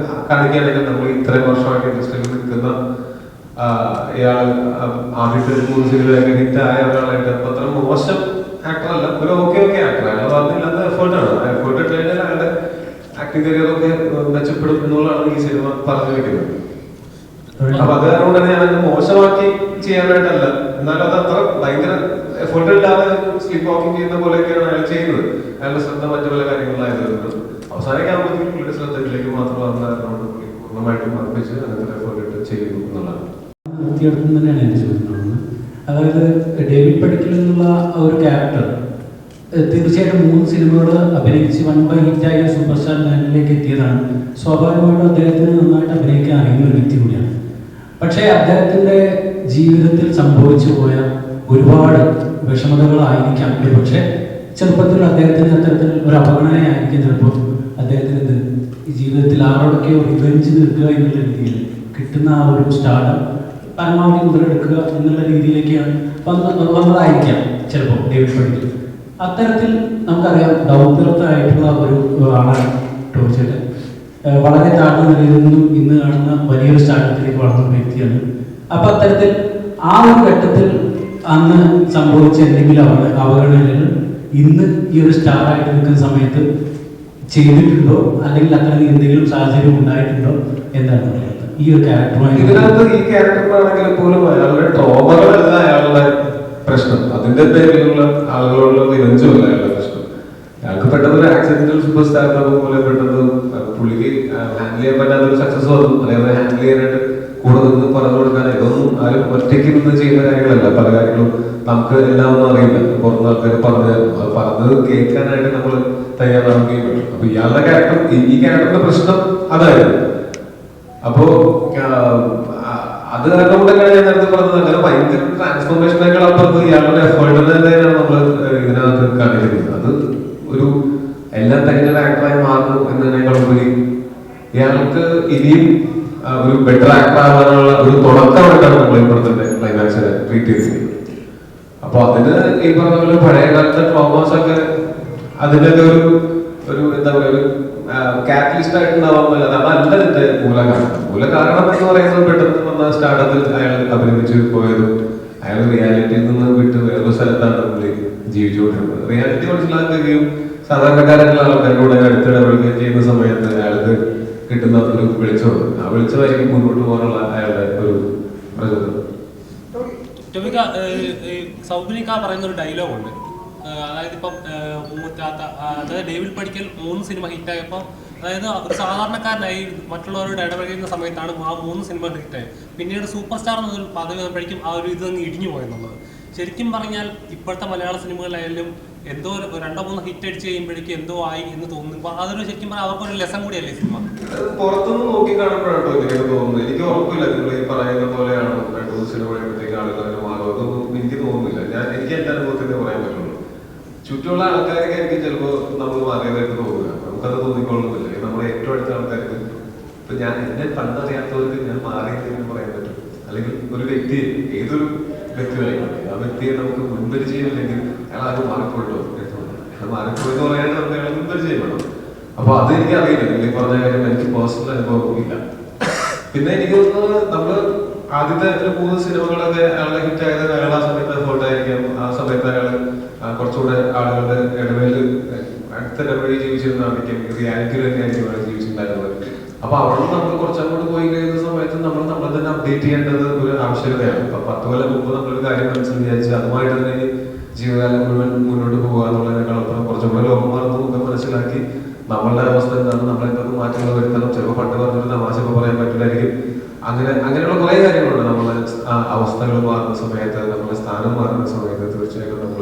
A: കാണിക്കുകയാണെങ്കിൽ നമ്മൾ ഇത്രയും വർഷമായിട്ട് ഇൻഡസ്ട്രിയിൽ നിൽക്കുന്ന ഇയാൾ ആദ്യത്തെ 3 സിനിമയിലൊക്കെ ഹിറ്റായ ഒരാളായിട്ട് അത്ര മോശം ആക്ടറല്ല, ഒരു ഓക്കെ ആക്ടർ. അയാൾ അതില്ലാത്ത എഫേർട്ടാണ്. എഫേർട്ട് ഇട്ട് കഴിഞ്ഞാൽ അയാളുടെ ആക്ടിംഗ് കരിയറൊക്കെ മെച്ചപ്പെടും എന്നുള്ളതാണ് ഈ സിനിമ പറഞ്ഞു വെക്കുന്നത്. അപ്പൊ അത് കാരണം തന്നെ ഞാനത് മോശമാക്കി ചെയ്യാനായിട്ടല്ല, എന്നാലും അത് അത്ര ഭയങ്കര എഫേർട്ട് ഇല്ലാതെ സ്ലീപ്പ് വാക്കിംഗ് ചെയ്യുന്ന പോലെയൊക്കെയാണ് അയാൾ ചെയ്യുന്നത്. അയാളുടെ ശ്രദ്ധ മറ്റു പല കാര്യങ്ങളിലായതുകൊണ്ട് അവസാനമൊക്കെ ആകുമ്പോഴത്തേക്കും പുള്ളിയുടെ ശ്രദ്ധ ഇതിലേക്ക് മാത്രം വന്നതുകൊണ്ട് പുള്ളി പൂർണ്ണമായിട്ടും അർപ്പിച്ച് അങ്ങനത്തെ എഫേർട്ട് ഇട്ട് ചെയ്യുന്നു എന്നുള്ളതാണ്.
H: നിർത്തിയെടുക്കും തന്നെയാണ് എൻ്റെ ചോദിക്കുന്നത്. അതായത് ഡേവിഡ് പടിക്കൽ എന്നുള്ള ഒരു ക്യാരക്ടർ തീർച്ചയായിട്ടും 3 സിനിമകൾ അഭിനയിച്ച് വൻ ബൈ ഹിറ്റായ സൂപ്പർ സ്റ്റാർ ലാൻഡിലേക്ക് എത്തിയതാണ്. സ്വാഭാവികമായിട്ടും അദ്ദേഹത്തിന് നന്നായിട്ട് അഭിനയിക്കാൻ അറിയുന്ന ഒരു വ്യക്തി കൂടിയാണ്. പക്ഷേ അദ്ദേഹത്തിൻ്റെ ജീവിതത്തിൽ സംഭവിച്ചു പോയ ഒരുപാട് വിഷമതകളായിരിക്കാം, പക്ഷേ ചെറുപ്പത്തിൽ അദ്ദേഹത്തിന് അത്തരത്തിൽ ഒരു അവഗണനയായിരിക്കും ചിലപ്പോൾ അദ്ദേഹത്തിന് ജീവിതത്തിൽ ആരോടൊക്കെയോ റിവെഞ്ച് തീർക്കുക എന്നുള്ള രീതിയിൽ കിട്ടുന്ന ആ ഒരു സ്റ്റാർഡം പരമാവധി മുതലെടുക്കുക എന്നുള്ള രീതിയിലേക്കാണ് വന്നതായിരിക്കാം ചിലപ്പോൾ ഡേവിഡ് പടിക്കൽ. അത്തരത്തിൽ നമുക്കറിയാം ദൗത്യത്തായിട്ടുള്ള ഒരു ആളാണ് ടോവിനോ ചേട്ടൻ. വളരെ താഴ്ന്ന നിലയിൽ നിന്നും ഇന്ന് കാണുന്ന വലിയൊരു സ്റ്റാർട്ടത്തിലേക്ക് വളർന്ന വ്യക്തിയാണ്. അപ്പം അത്തരത്തിൽ ആ ഒരു ഘട്ടത്തിൽ അന്ന് സംഭവിച്ച എന്തെങ്കിലും അവഗണനകൾ ഇന്ന് ഈ ഒരു സ്റ്റാറായിട്ട് നിൽക്കുന്ന സമയത്ത് ചെയ്തിട്ടുണ്ടോ, അല്ലെങ്കിൽ അത്തരം എന്തെങ്കിലും സാഹചര്യം ഉണ്ടായിട്ടുണ്ടോ എന്നാണ് പറയുന്നത് ഈ ഒരു ക്യാരക്ടറുമായി?
A: ഇതിനകത്ത് ഈ ക്യാരക്ടറിനാണെങ്കിൽ പോലും അയാളുടെ ട്രോമകളല്ല അയാളുടെ പ്രശ്നം, അതിന്റെ പേരിലുള്ള ആളുകളുള്ള റിവെഞ്ചുമല്ല അയാളുടെ പ്രശ്നം. അയാൾക്ക് പെട്ടെന്ന് ഒരു ആക്സിഡന്റൽ സൂപ്പർ സ്റ്റാർ പോലെ പെട്ടെന്ന് പുള്ളിക്ക് ഹാൻഡിൽ ചെയ്യാൻ പറ്റാത്തൊരു സക്സസ് വന്നു. അതേപോലെ ഹാൻഡിൽ ചെയ്യാനായിട്ട് കൂടെ നിന്ന് പറഞ്ഞു കൊടുക്കാൻ ഇതൊന്നും ആരും ഒറ്റയ്ക്ക് നിന്ന് ചെയ്യുന്ന കാര്യങ്ങളല്ല. പല കാര്യങ്ങളും നമുക്ക് എല്ലാം ഒന്നും അറിയില്ല, പുറത്ത് ആൾക്കാർ പറഞ്ഞത് കേൾക്കാനായിട്ട് നമ്മൾ തയ്യാറാവുകയും പറ്റും. അപ്പൊ ഇയാളുടെ ക്യാരക്ടർ, ഈ ക്യാരക്ടറിന്റെ പ്രശ്നം അതായിരുന്നു. അപ്പോ അത് കാരണം കൊണ്ടൊക്കെയാണ് ഞാൻ നേരത്തെ പറഞ്ഞത്, അങ്ങനെ ഭയങ്കര ട്രാൻസ്ഫോർമേഷനേക്കാൾ അപ്പുറത്ത് ഇയാളുടെ എഫേർട്ട് തന്നെയാണ് നമ്മൾ ഇതിനകത്ത് കാണിക്കുന്നത്. അത് ഒരു എല്ലാം തങ്ങളുടെ ആക്ടറായി മാറുന്നു എന്നതിനേക്കാൾ ഉപരി ഇയാൾക്ക് ഇനിയും ഒരു ബെറ്റർ ആക്ടർ ആവാനുള്ള ഒരു തുടക്കമായിട്ടാണ് നമ്മൾ ഇപ്പോഴത്തെ ക്ലൈമാക്സിനെ ട്രീറ്റ് ചെയ്തിരിക്കുന്നത്. അപ്പൊ അതിന് ഈ പറഞ്ഞ പോലെ പഴയ കാലത്തെ ട്രോമാസ് ഒക്കെ അതിനൊക്കെ ഒരു എന്താ പറയുക, ഒരു കാറ്റലിസ്റ്റ് ആയിട്ടുണ്ടാവുന്നില്ല. അതല്ല ഇതിന്റെ മൂലകാരണം. മൂലകാരണം എന്ന് പറയുന്നത് പെട്ടെന്ന് വന്ന സ്റ്റാർട്ടപ്പിൽ അയാൾ അഭിനയിച്ച് പോയതും അയാൾ റിയാലിറ്റിയിൽ നിന്ന് വിട്ട് വേറൊരു സ്ഥലത്താണ് പുള്ളി ജീവിച്ചുകൊണ്ടിരുന്നത്. റിയാലിറ്റി മനസ്സിലാക്കുകയും സാധാരണക്കാരായിട്ടുള്ള ആൾക്കാരോട് അടുത്തിടപെടുകയും ചെയ്യുന്ന സമയത്ത് അയാൾക്ക് കിട്ടുന്ന ഒരു വെളിച്ചമുണ്ട്. ആ വെളിച്ചമായിരിക്കും മുന്നോട്ട് പോകാനുള്ള അയാളുടെ ഒരു പ്രചോദനം.
C: ടോമിക, സൗബിനിക്ക പറയുന്ന ഒരു ഡയലോഗുണ്ട്. അതായത് ഇപ്പം അതായത് ഡേവിഡ് പടിക്കൽ 3 സിനിമ ഹിറ്റായപ്പോൾ, അതായത് ഒരു സാധാരണക്കാരനായി മറ്റുള്ളവരോട് ഇടപെടുന്ന സമയത്താണ് ആ 3 സിനിമ ഹിറ്റായത്. പിന്നീട് സൂപ്പർ സ്റ്റാർ എന്നൊരു പദവി വന്നപ്പോഴേക്കും ആ ഒരു ഇതങ്ങ് ഇടിഞ്ഞു പോയെന്നുള്ളത്. ശരിക്കും പറഞ്ഞാൽ ഇപ്പോഴത്തെ മലയാള സിനിമകളിലായാലും എന്തോ 2-3 ഹിറ്റ് അടിച്ച് കഴിയുമ്പോഴേക്കും എന്തോ ആയി എന്ന് തോന്നുന്നു. അതൊരു ശരിക്കും പറഞ്ഞാൽ അവർക്കൊരു ലെസൺ കൂടിയല്ലേ സിനിമ?
A: പുറത്തുനിന്ന് നോക്കി കാണുമ്പോഴാട്ടോ എനിക്ക് തോന്നുന്നത്. എനിക്ക് ഉറപ്പില്ല നിങ്ങൾ ഈ പറയുന്ന പോലെയാണ് 2 സിനിമ കഴിയുമ്പോഴത്തേക്ക് ആളുകൾ മാറും. അതൊന്നും എനിക്ക് തോന്നുന്നില്ല. എനിക്ക് എന്റെ അനുഭവത്തിൽ പറയാൻ പറ്റുള്ളൂ. ചുറ്റുമുള്ള ആൾക്കാരൊക്കെ എനിക്ക് ചിലപ്പോൾ നമ്മൾ മാറിയതായിട്ട് തോന്നുക, നമുക്കത് തോന്നിക്കൊള്ളുന്നില്ല. നമ്മുടെ ഏറ്റവും അടുത്ത ആൾക്കാർക്ക് ഇപ്പൊ ഞാൻ എന്നെ പണ്ടറിയാത്തവർക്ക് ഞാൻ മാറിയെന്ന് പറയാൻ പറ്റും. അല്ലെങ്കിൽ ഒരു വ്യക്തി, ഏതൊരു വ്യക്തിയായിക്കോട്ടെ, ആ വ്യക്തിയെ നമുക്ക് മുൻപരിചയമില്ലെങ്കിൽ അയാൾ അത് മാറിപ്പോയിട്ടോ, അയാൾ മാറിപ്പോയെന്ന് പറയാനായിട്ട് നമുക്ക് അയാൾ മുൻപരിചയം വേണം. അപ്പൊ അത് എനിക്ക് അറിയില്ല. നിങ്ങൾ പറഞ്ഞ കാര്യം എനിക്ക് പേഴ്സണൽ അനുഭവം ഇല്ല. പിന്നെ എനിക്ക് തോന്നുന്നത് നമ്മള് ആദ്യത്തെ 3 സിനിമകളൊക്കെ അയാളുടെ ഹിറ്റ് ആയത് അയാൾ ആ സമയത്ത് എഫേർട്ട് ആയിരിക്കാം. ആ സമയത്ത് അയാൾ കുറച്ചുകൂടെ ആളുകളുടെ ഇടവേള അടുത്ത ഇടവഴി ജീവിച്ചിരുന്നായിരിക്കും, റിയാലിറ്റിയിൽ തന്നെ ആയിരിക്കും അയാൾ ജീവിച്ചിട്ടുണ്ടായിരുന്നത്. അപ്പൊ അവിടെ നമ്മൾ കുറച്ചങ്ങോട്ട് പോയി കഴിയുന്ന സമയത്ത് നമ്മൾ നമ്മളെ തന്നെ അപ്ഡേറ്റ് ചെയ്യേണ്ടത് ഒരു ആവശ്യകതയാണ്. ഇപ്പൊ 10 കൊല്ലം മുമ്പ് നമ്മളൊരു കാര്യം മനസ്സിൽ വിചാരിച്ച് അതുമായിട്ട് തന്നെ ജീവിതകാലം മുഴുവൻ മുന്നോട്ട് പോകുക എന്നുള്ളതിനേക്കാളപ്പുറം കുറച്ചുകൂടെ ലോകം മാറുന്നതൊക്കെ മനസ്സിലാക്കി നമ്മളുടെ അവസ്ഥ എന്താണ്, നമ്മളെന്തൊക്കെ മാറ്റങ്ങൾ വരുത്തണം. ചിലപ്പോൾ പണ്ട് പറഞ്ഞൊരു തമാശ പറയാൻ പറ്റില്ലായിരിക്കും. അങ്ങനെയുള്ള കുറെ കാര്യങ്ങളുണ്ട്. നമ്മളെ അവസ്ഥകൾ മാറുന്ന സമയത്ത്, നമ്മുടെ സ്ഥാനം മാറുന്ന സമയത്ത് തീർച്ചയായിട്ടും നമ്മൾ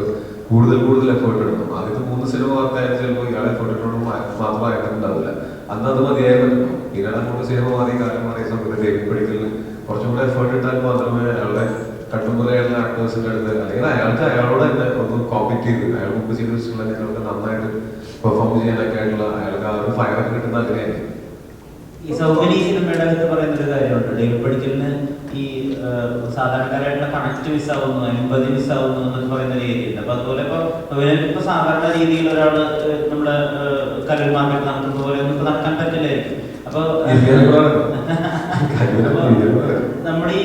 A: കൂടുതൽ എഫേർട്ട് എടുക്കും. ആദ്യത്തെ 3 സിനിമ വർക്കായാലും ചിലപ്പോൾ ഇയാളെ എഫേർട്ട് എടുക്കണം മാത്രമായിട്ടുണ്ടാവില്ല. അന്ന് അത് മതിയായിരുന്നു. പിന്നീട് 3 സിനിമ മാറി, കാലം മാറിയ സമയത്ത് ഡേവിഡ് പടിക്കലിന് കുറച്ചുകൂടെ എഫേർട്ട് ഇട്ടാൽ മാത്രമേ അയാളുടെ കട്ടുമുറയുള്ള ആക്ടേഴ്സിന്റെ അടുത്ത്, അല്ലെങ്കിൽ അയാളോട് തന്നെ ഒന്ന് കോമ്പീറ്റ് ചെയ്ത് അയാൾ മുമ്പ് ചെയ്ത് വെച്ചിട്ടുള്ള ഞങ്ങൾക്ക് നന്നായിട്ട് പെർഫോം ചെയ്യാനൊക്കെ ആയിട്ടുള്ള അയാൾക്ക് ആ ഒരു ഫയറൊക്കെ കിട്ടുന്ന അങ്ങനെയായിരിക്കും.
B: ഈ സൗകര്യ സിനിമയുടെ അടുത്ത് പറയുന്ന ഒരു കാര്യമുണ്ട്. ഡേവിഡ് പടിക്കലിന് ഈ സാധാരണക്കാരായിട്ടുള്ള കണക്ട് മിസ്സാവുന്നു, എമ്പതി മിസ്സാവുന്നു എന്നൊക്കെ പറയുന്ന രീതിയുണ്ട്. അപ്പൊ അതുപോലെ ഇപ്പൊ സാധാരണ രീതിയിൽ ഒരാള് നമ്മുടെ കലൂർ മാർക്കറ്റ് നടക്കുന്ന പോലെ നമുക്ക് നടക്കാൻ പറ്റില്ലായിരിക്കും. അപ്പൊ നമ്മുടെ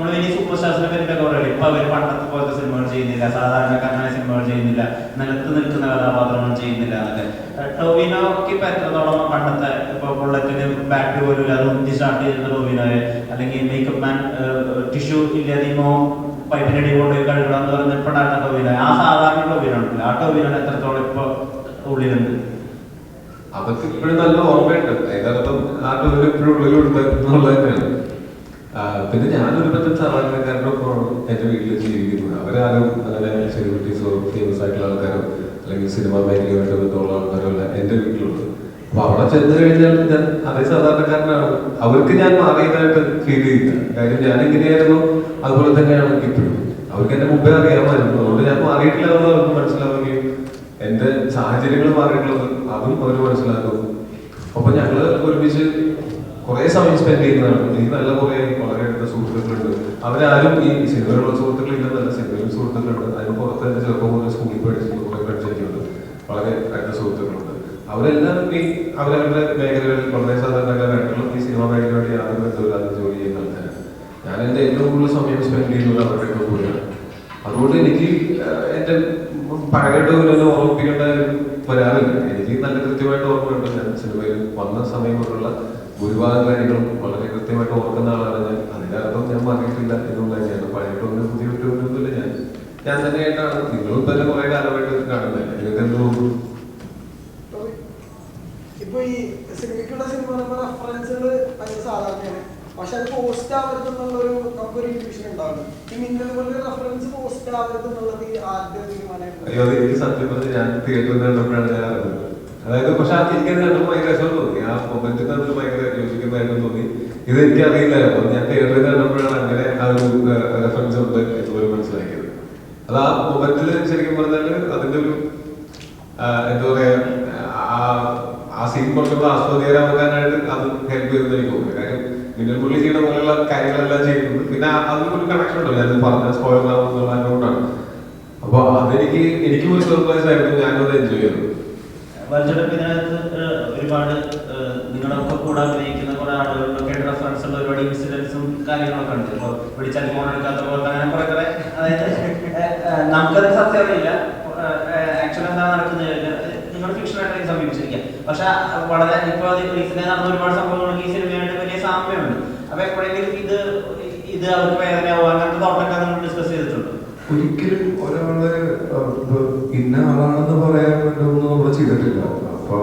B: വലിയ സൂപ്പർ സ്റ്റാർസിനെ പറ്റി കുറേ ഇപ്പൊ അവർ പണ്ടത്തെ പോലത്തെ സിനിമകൾ ചെയ്യുന്നില്ല, സാധാരണക്കാരനായ സിനിമകൾ ചെയ്യുന്നില്ല, നിലത്ത് നിൽക്കുന്ന കഥാപാത്രങ്ങൾ ചെയ്യുന്നില്ല എന്നൊക്കെ. ടോവിനോക്ക് ഇപ്പൊ എത്രത്തോളം പണ്ടത്തെ ഇപ്പൊ ബുള്ളറ്റിന് ബാറ്റ് പോലും അത് മുന്തി സ്റ്റാർട്ട് ചെയ്തിരുന്ന ടോവിനോയെ, അല്ലെങ്കിൽ മേക്കപ്പ് മാൻ ടിഷ്യൂ ഇല്ലാതെയുമോ പൈപ്പിനടി കൊണ്ട് കഴുകണം എന്ന് പറഞ്ഞ ഇപ്പോഴാണ് ടോവിനോ, ആ സാധാരണ ടോവിനോ ഉണ്ടല്ലോ, ആ ടോവിനോ എത്രത്തോളം ഇപ്പൊ ഉള്ളിലുണ്ട്?
A: അതൊക്കെ ഇപ്പോഴും നല്ല ഓർമ്മയുണ്ട്. അതിനർത്ഥം ആ ടോവിനോ ഇപ്പോഴും ഉള്ളിലുണ്ട് എന്നുള്ളത് തന്നെയാണ്. പിന്നെ ഞാനൊരു പറ്റും സാധാരണക്കാരനൊപ്പമാണ് എൻ്റെ വീട്ടിൽ ജീവിക്കുന്നത്. അവരാരും അങ്ങനെ സെലിബ്രിറ്റീസോ ഫേമസ് ആയിട്ടുള്ള ആൾക്കാരോ അല്ലെങ്കിൽ സിനിമ മേഖലയുമായിട്ട് ബന്ധമുള്ള ആൾക്കാരോ അല്ല എൻ്റെ വീട്ടിലുണ്ട്. അപ്പൊ അവിടെ ചെന്ന് കഴിഞ്ഞാൽ ഞാൻ അതേ സാധാരണക്കാരനാണ്. അവർക്ക് ഞാൻ മാറിയതായിട്ട് ഫീൽ ചെയ്യില്ല. കാര്യം ഞാൻ എങ്ങനെയായിരുന്നു അതുപോലെ തന്നെയാണ് ഇപ്പോഴും. അവർക്ക് എന്നെ മുമ്പേ അറിയാമായിരുന്നു. അതുകൊണ്ട് ഞാൻ മാറിയിട്ടില്ല എന്ന് അവർക്ക് മനസ്സിലാവുകയും എൻ്റെ സാഹചര്യങ്ങൾ മാറിയിട്ടുള്ളത് അതും അവർ മനസ്സിലാക്കും. അപ്പൊ ഞങ്ങള് ഒരുമിച്ച് കുറെ സമയം സ്പെൻഡ് ചെയ്യുന്നതാണ്. എനിക്ക് നല്ല കുറെ വളരെ അടുത്ത സുഹൃത്തുക്കളുണ്ട്. അവരാരും ഈ സിനിമയിലുള്ള സുഹൃത്തുക്കളില്ലെന്നല്ല, സിനിമയിൽ സുഹൃത്തുക്കളുണ്ട്. അതിന് പുറത്ത് തന്നെ ചെറുപ്പം മുതൽ സ്കൂളിൽ പഠിച്ചിട്ടുള്ള കുറെ ഫ്രണ്ട്സ് എനിക്കുണ്ട്, വളരെ അടുത്ത സുഹൃത്തുക്കളുണ്ട്. അവരെല്ലാവരും ഈ അവരവരുടെ മേഖലകളിൽ വളരെ സാധാരണക്കാരായിട്ടുള്ള ഈ സിനിമ മേഖലയുമായിട്ട് യാതൊരു ബന്ധമില്ലാതെ ജോലി ചെയ്യുന്ന ആൾക്കാരാണ്. ഞാൻ എൻ്റെ ഏറ്റവും കൂടുതൽ സമയം സ്പെൻഡ് ചെയ്യുന്നത് അവരുടെ കൂടെയാണ്. അതുകൊണ്ട് എനിക്ക് എൻ്റെ പഴയമായിട്ട് തന്നെ ഓർമ്മിപ്പിക്കേണ്ട വരാറില്ല. എനിക്ക് നല്ല കൃത്യമായിട്ട് ഓർമ്മയുണ്ട്. ഞാൻ സിനിമയിൽ വന്ന സമയം കൊണ്ടുള്ള ഭൂരിഭാഗം കാര്യങ്ങളും വളരെ കൃത്യമായിട്ട് ഓർക്കുന്ന ആളാണ് ഞാൻ. അതിനർത്ഥം ഞാൻ മാറിയിട്ടില്ല എന്നുള്ള തന്നെയാണ്. പഴയതൊന്നും പുതിയ ഒന്നുമില്ല. ഞാൻ തന്നെയായിട്ടാണ്. നിങ്ങളും തന്നെ കുറെ കാലമായിട്ട് കാണുന്നില്ല. നിങ്ങൾക്ക് എന്ത് തോന്നുന്നു?
D: ഇപ്പൊ ഈ സിനിമയ്ക്കുള്ള സിനിമ റെഫറൻസുകൾ ഭയങ്കര സാധാരണയാണ്. പക്ഷെ അത് പോസ്റ്റ് ആവരുത് എന്നുള്ളൊരു നമുക്കൊരു ഇൻട്യൂഷൻ ഉണ്ടാവുന്നു. ഈ മിന്നൽ പോലെ റെഫറൻസ് പോസ്റ്റ് ആവരുത് എന്നുള്ളത് ആദ്യ തീരുമാനമായിരുന്നു.
A: അയ്യോ, അത് എനിക്ക് സത്യം പറഞ്ഞ് ഞാൻ തിയേറ്ററിൽ കണ്ടപ്പോഴാണ് ഞാൻ അറിഞ്ഞത്. അതായത് പക്ഷെ ആ എനിക്ക് കണ്ടപ്പോൾ ഭയങ്കര രസം തോന്നി. ആ മൊമെന്റിൽ നമുക്ക് ഭയങ്കര യോജിക്കുന്നതായിട്ടും തോന്നി. ഇത് എനിക്ക് അറിയില്ലായിരുന്നു. ഞാൻ തിയേറ്ററിൽ കണ്ടപ്പോഴാണ് അങ്ങനെ ആ ഒരു റെഫറൻസ് ഉണ്ട് എന്നുപോലെ മനസ്സിലാക്കിയത്. അത് ആ മൊമെന്റിൽ ശരിക്കും പറഞ്ഞാല് അതിന്റെ ഒരു എന്താ പറയാ, ആ സീൻ കുറച്ചുകൂടെ ആസ്വാദികരമാക്കാനായിട്ട് അത് ഹെൽപ്പ് ചെയ്തെന്ന് എനിക്ക് തോന്നുന്നു. കാര്യം മിന്നൽ പുള്ളി ചെയ്യുന്ന പോലെയുള്ള കാര്യങ്ങളെല്ലാം ചെയ്യുന്നത് പിന്നെ അതിനൊരു കണക്ഷൻ ഉണ്ടല്ലോ. ഞാൻ പറഞ്ഞ സ്പോയിലർ ആവുന്നതുകൊണ്ടാണ്. അപ്പൊ അതെനിക്ക് ഒരു സർപ്രൈസ് ആയിരുന്നു. ഞാനത് എൻജോയ് ചെയ്തു.
B: ഇതിനകത്ത് ഒരുപാട് നിങ്ങളൊക്കെ കൂടെ അഭിനയിക്കുന്ന കുറെ ആളുകളിലൊക്കെ റെഫറൻസ് ഉള്ള ഒരുപാട് ഇൻസിഡൻസും കാര്യങ്ങളൊക്കെ ഉണ്ട്. ഇപ്പൊ പിടിച്ചാൽ ഫോൺ എടുക്കാത്ത പോലെ അങ്ങനെ കുറെ കുറെ, അതായത് നമുക്കത് സത്യം അറിയില്ല ആക്ച്വലി എന്താ നടക്കുന്നത്. നിങ്ങൾ ഫിക്ഷനായിട്ട് സമീപിച്ചിരിക്കാം. പക്ഷെ വളരെ ഇപ്പൊ റീസെന്റ് നടന്ന ഒരുപാട് സംഭവങ്ങൾക്ക് ഈ സിനിമയായിട്ട് വലിയ സാമ്യമുണ്ട്. അപ്പൊ എപ്പോഴെങ്കിലും ഇത് അവർക്ക് വേദനയാവും അങ്ങനത്തെ തോട്ടൊക്കെ നമ്മൾ ഡിസ്കസ് ചെയ്തിട്ടുണ്ട്?
G: ഒരിക്കലും ഒരാള് ഇന്ന ആളാണെന്ന് പറയാൻ വേണ്ടൊന്നും നമ്മൾ ചെയ്തിട്ടില്ല. അപ്പൊ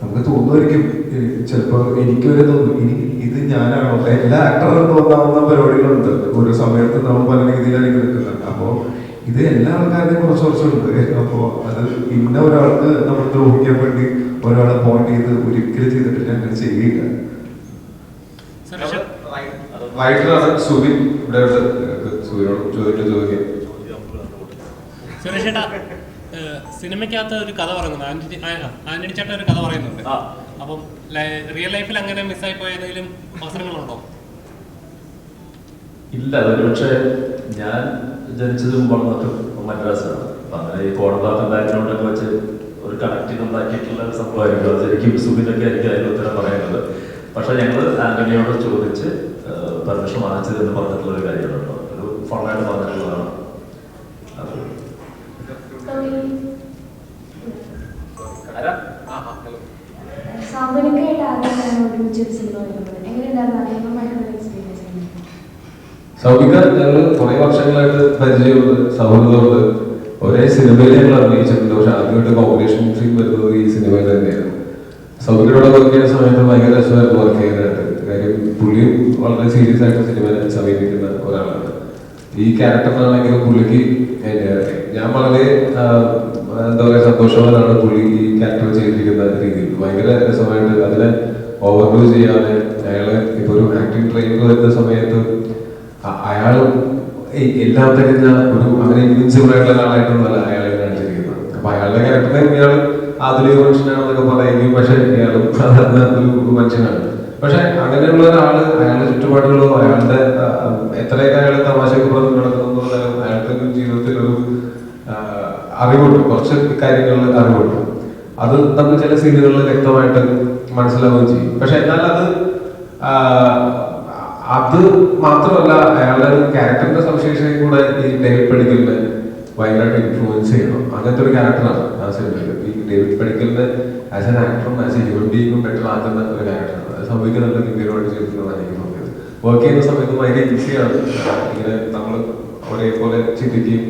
G: നമുക്ക് തോന്നുമായിരിക്കും, ചിലപ്പോ എനിക്ക് വരെ തോന്നും ഇനി ഇത് ഞാനാണോ. എല്ലാ ആക്ടറും തോന്നാവുന്ന പരിപാടികളുണ്ട്. ഒരു സമയത്ത് നമ്മൾ പല രീതിയിലായിരിക്കും നിൽക്കുന്നത്. അപ്പോ ഇത് എല്ലാ ആൾക്കാരുടെയും കുറച്ചുണ്ട്. അപ്പോ അത് ഇന്ന ഒരാൾക്ക് നമ്മൾ ദ്രോഹിക്കാൻ വേണ്ടി ഒരാളെ പോയിന്റ് ചെയ്ത് ഒരിക്കലും ചെയ്തിട്ടില്ല, അങ്ങനെ ചെയ്യില്ല.
A: റൈറ്ററാണ് സുബിൻ. ഇവിടെ സുബിനോട് ചോദിക്കാം.
C: സുരേഷ് ചേട്ടാ, സിനിമയ്ക്കകത്ത് ഒരു കഥ പറയുന്നുണ്ട്, ആന്റണി ചേട്ടൻ ഒരു കഥ പറയുന്നുണ്ട്. അപ്പം റിയൽ ലൈഫിൽ അങ്ങനെ മിസ്സായി പോയ ഏതെങ്കിലും അവസരങ്ങളുണ്ടോ?
E: ഇല്ല. അതൊരു പക്ഷേ ഞാൻ ജനിച്ചതും വളർന്നതും മദ്രാസിലാണ്. അപ്പം അങ്ങനെ ഈ കോടമ്പാക്കം ബാക്ക്ഗ്രൗണ്ടൊക്കെ വെച്ച് ഒരു കണക്റ്റിംഗ് ഉണ്ടാക്കിയിട്ടുള്ള ഒരു സംഭവമായിരിക്കും. അത് ശരിക്കും സുബിനൊക്കെ ആയിരിക്കും അതിന് ഉത്തരം പറയുന്നത്. പക്ഷെ ഞങ്ങൾ ആന്റണിയോട് ചോദിച്ച് പെർമിഷൻ വാങ്ങിച്ചതെന്ന് പറഞ്ഞിട്ടുള്ള ഒരു കാര്യമുണ്ടോ, ഒരു ഫോണായിട്ട് പറഞ്ഞിട്ടുള്ളതാണ്.
A: സൗബിക ഞങ്ങൾ കുറെ വർഷങ്ങളായിട്ട് പരിചയമുണ്ട്, സൗഹൃദമുണ്ട്. ഒരേ സിനിമയിൽ ഞങ്ങൾ അഭിനയിച്ചിട്ടുണ്ട്. പക്ഷെ ആദ്യമായിട്ട് കോമ്പിനേഷൻ സീൻ വരുന്നത് ഈ സിനിമയിൽ തന്നെയായിരുന്നു. സൗബികയോടെ വർക്ക് ചെയ്യുന്ന സമയത്ത് ഭയങ്കര രസമായിരുന്നു വർക്ക് ചെയ്യാനായിട്ട്. കാര്യം പുള്ളിയും വളരെ സീരിയസ് ആയിട്ട് സിനിമയെ സമീപിക്കുന്ന ഒരാളാണ്. ഈ ക്യാരക്ടറിനാണെങ്കിലും പുള്ളിക്ക് ഞാൻ വളരെ എന്താ പറയുക സന്തോഷവാനാണ് പുള്ളി ഈ ക്യാരക്ടർ ചെയ്തിരിക്കുന്ന രീതിയിൽ. ഭയങ്കര രസമായിട്ട് അതിനെ ഓവർഡൂ ചെയ്യാതെ അയാളെ ഇപ്പൊ ഒരു ആക്ടിങ് ട്രെയിനിങ് വരുന്ന സമയത്ത് അയാൾ എല്ലാം തരുന്ന ഒരു അങ്ങനെ ഇൻവിൻസിബിൾ ആയിട്ടുള്ള ഒരാളായിട്ടൊന്നുമല്ല അയാളെ കാണിച്ചിരിക്കുന്നത്. അപ്പൊ അയാളുടെ ക്യാരക്ടറിനെ ഇയാൾ ആധുനിക മനുഷ്യനാണെന്നൊക്കെ പറയുകയും പക്ഷെ ഇയാളും സാധാരണ ഒരു മനുഷ്യനാണ്. പക്ഷെ അങ്ങനെയുള്ള ഒരാള് അയാളുടെ ചുറ്റുപാടുകളോ അയാളുടെ എത്രയൊക്കെ അയാൾ തമാശയൊക്കെ പറഞ്ഞു നടക്കുന്നുണ്ടാലും അയാൾക്ക് ജീവിതത്തിൽ ഒരു അറിവുണ്ട്, കുറച്ച് കാര്യങ്ങളിൽ അറിവുണ്ട്. അത് നമുക്ക് ചില സീനുകളിൽ വ്യക്തമായിട്ട് മനസ്സിലാവുകയും ചെയ്യും. പക്ഷെ എന്നാൽ അത്
G: മാത്രമല്ല അയാളുടെ ക്യാരക്ടറിന്റെ സവിശേഷതയും കൂടെ ഈ ഡേവിഡ് പടിക്കലിനെ ഭയങ്കരമായിട്ട് ഇൻഫ്ലുവൻസ് ചെയ്യണം. അങ്ങനത്തെ ഒരു ക്യാരക്ടറാണ് ആ സിനിമയിൽ. ഈ ഡേവിഡ് പടിക്കലിനെ ആസ് എൻ ആക്ടറും ആസ് എ ഹ്യൂമൻ ബീയിങ്ങും ബെറ്റർ ആക്കുന്ന ഒരു ക്യാരക്ടറാണ്. അത് സംഭവിക്കുന്നുണ്ട് ഇന്ത്യയിലുമായിട്ട് ചെയ്തിട്ടുള്ളതാണ് എനിക്ക് തോന്നിയത്. വർക്ക് ചെയ്യുന്ന സമയത്ത് ഭയങ്കര ഈസിയാണ് ഇങ്ങനെ നമ്മൾ ഒരേപോലെ ചിന്തിക്കുകയും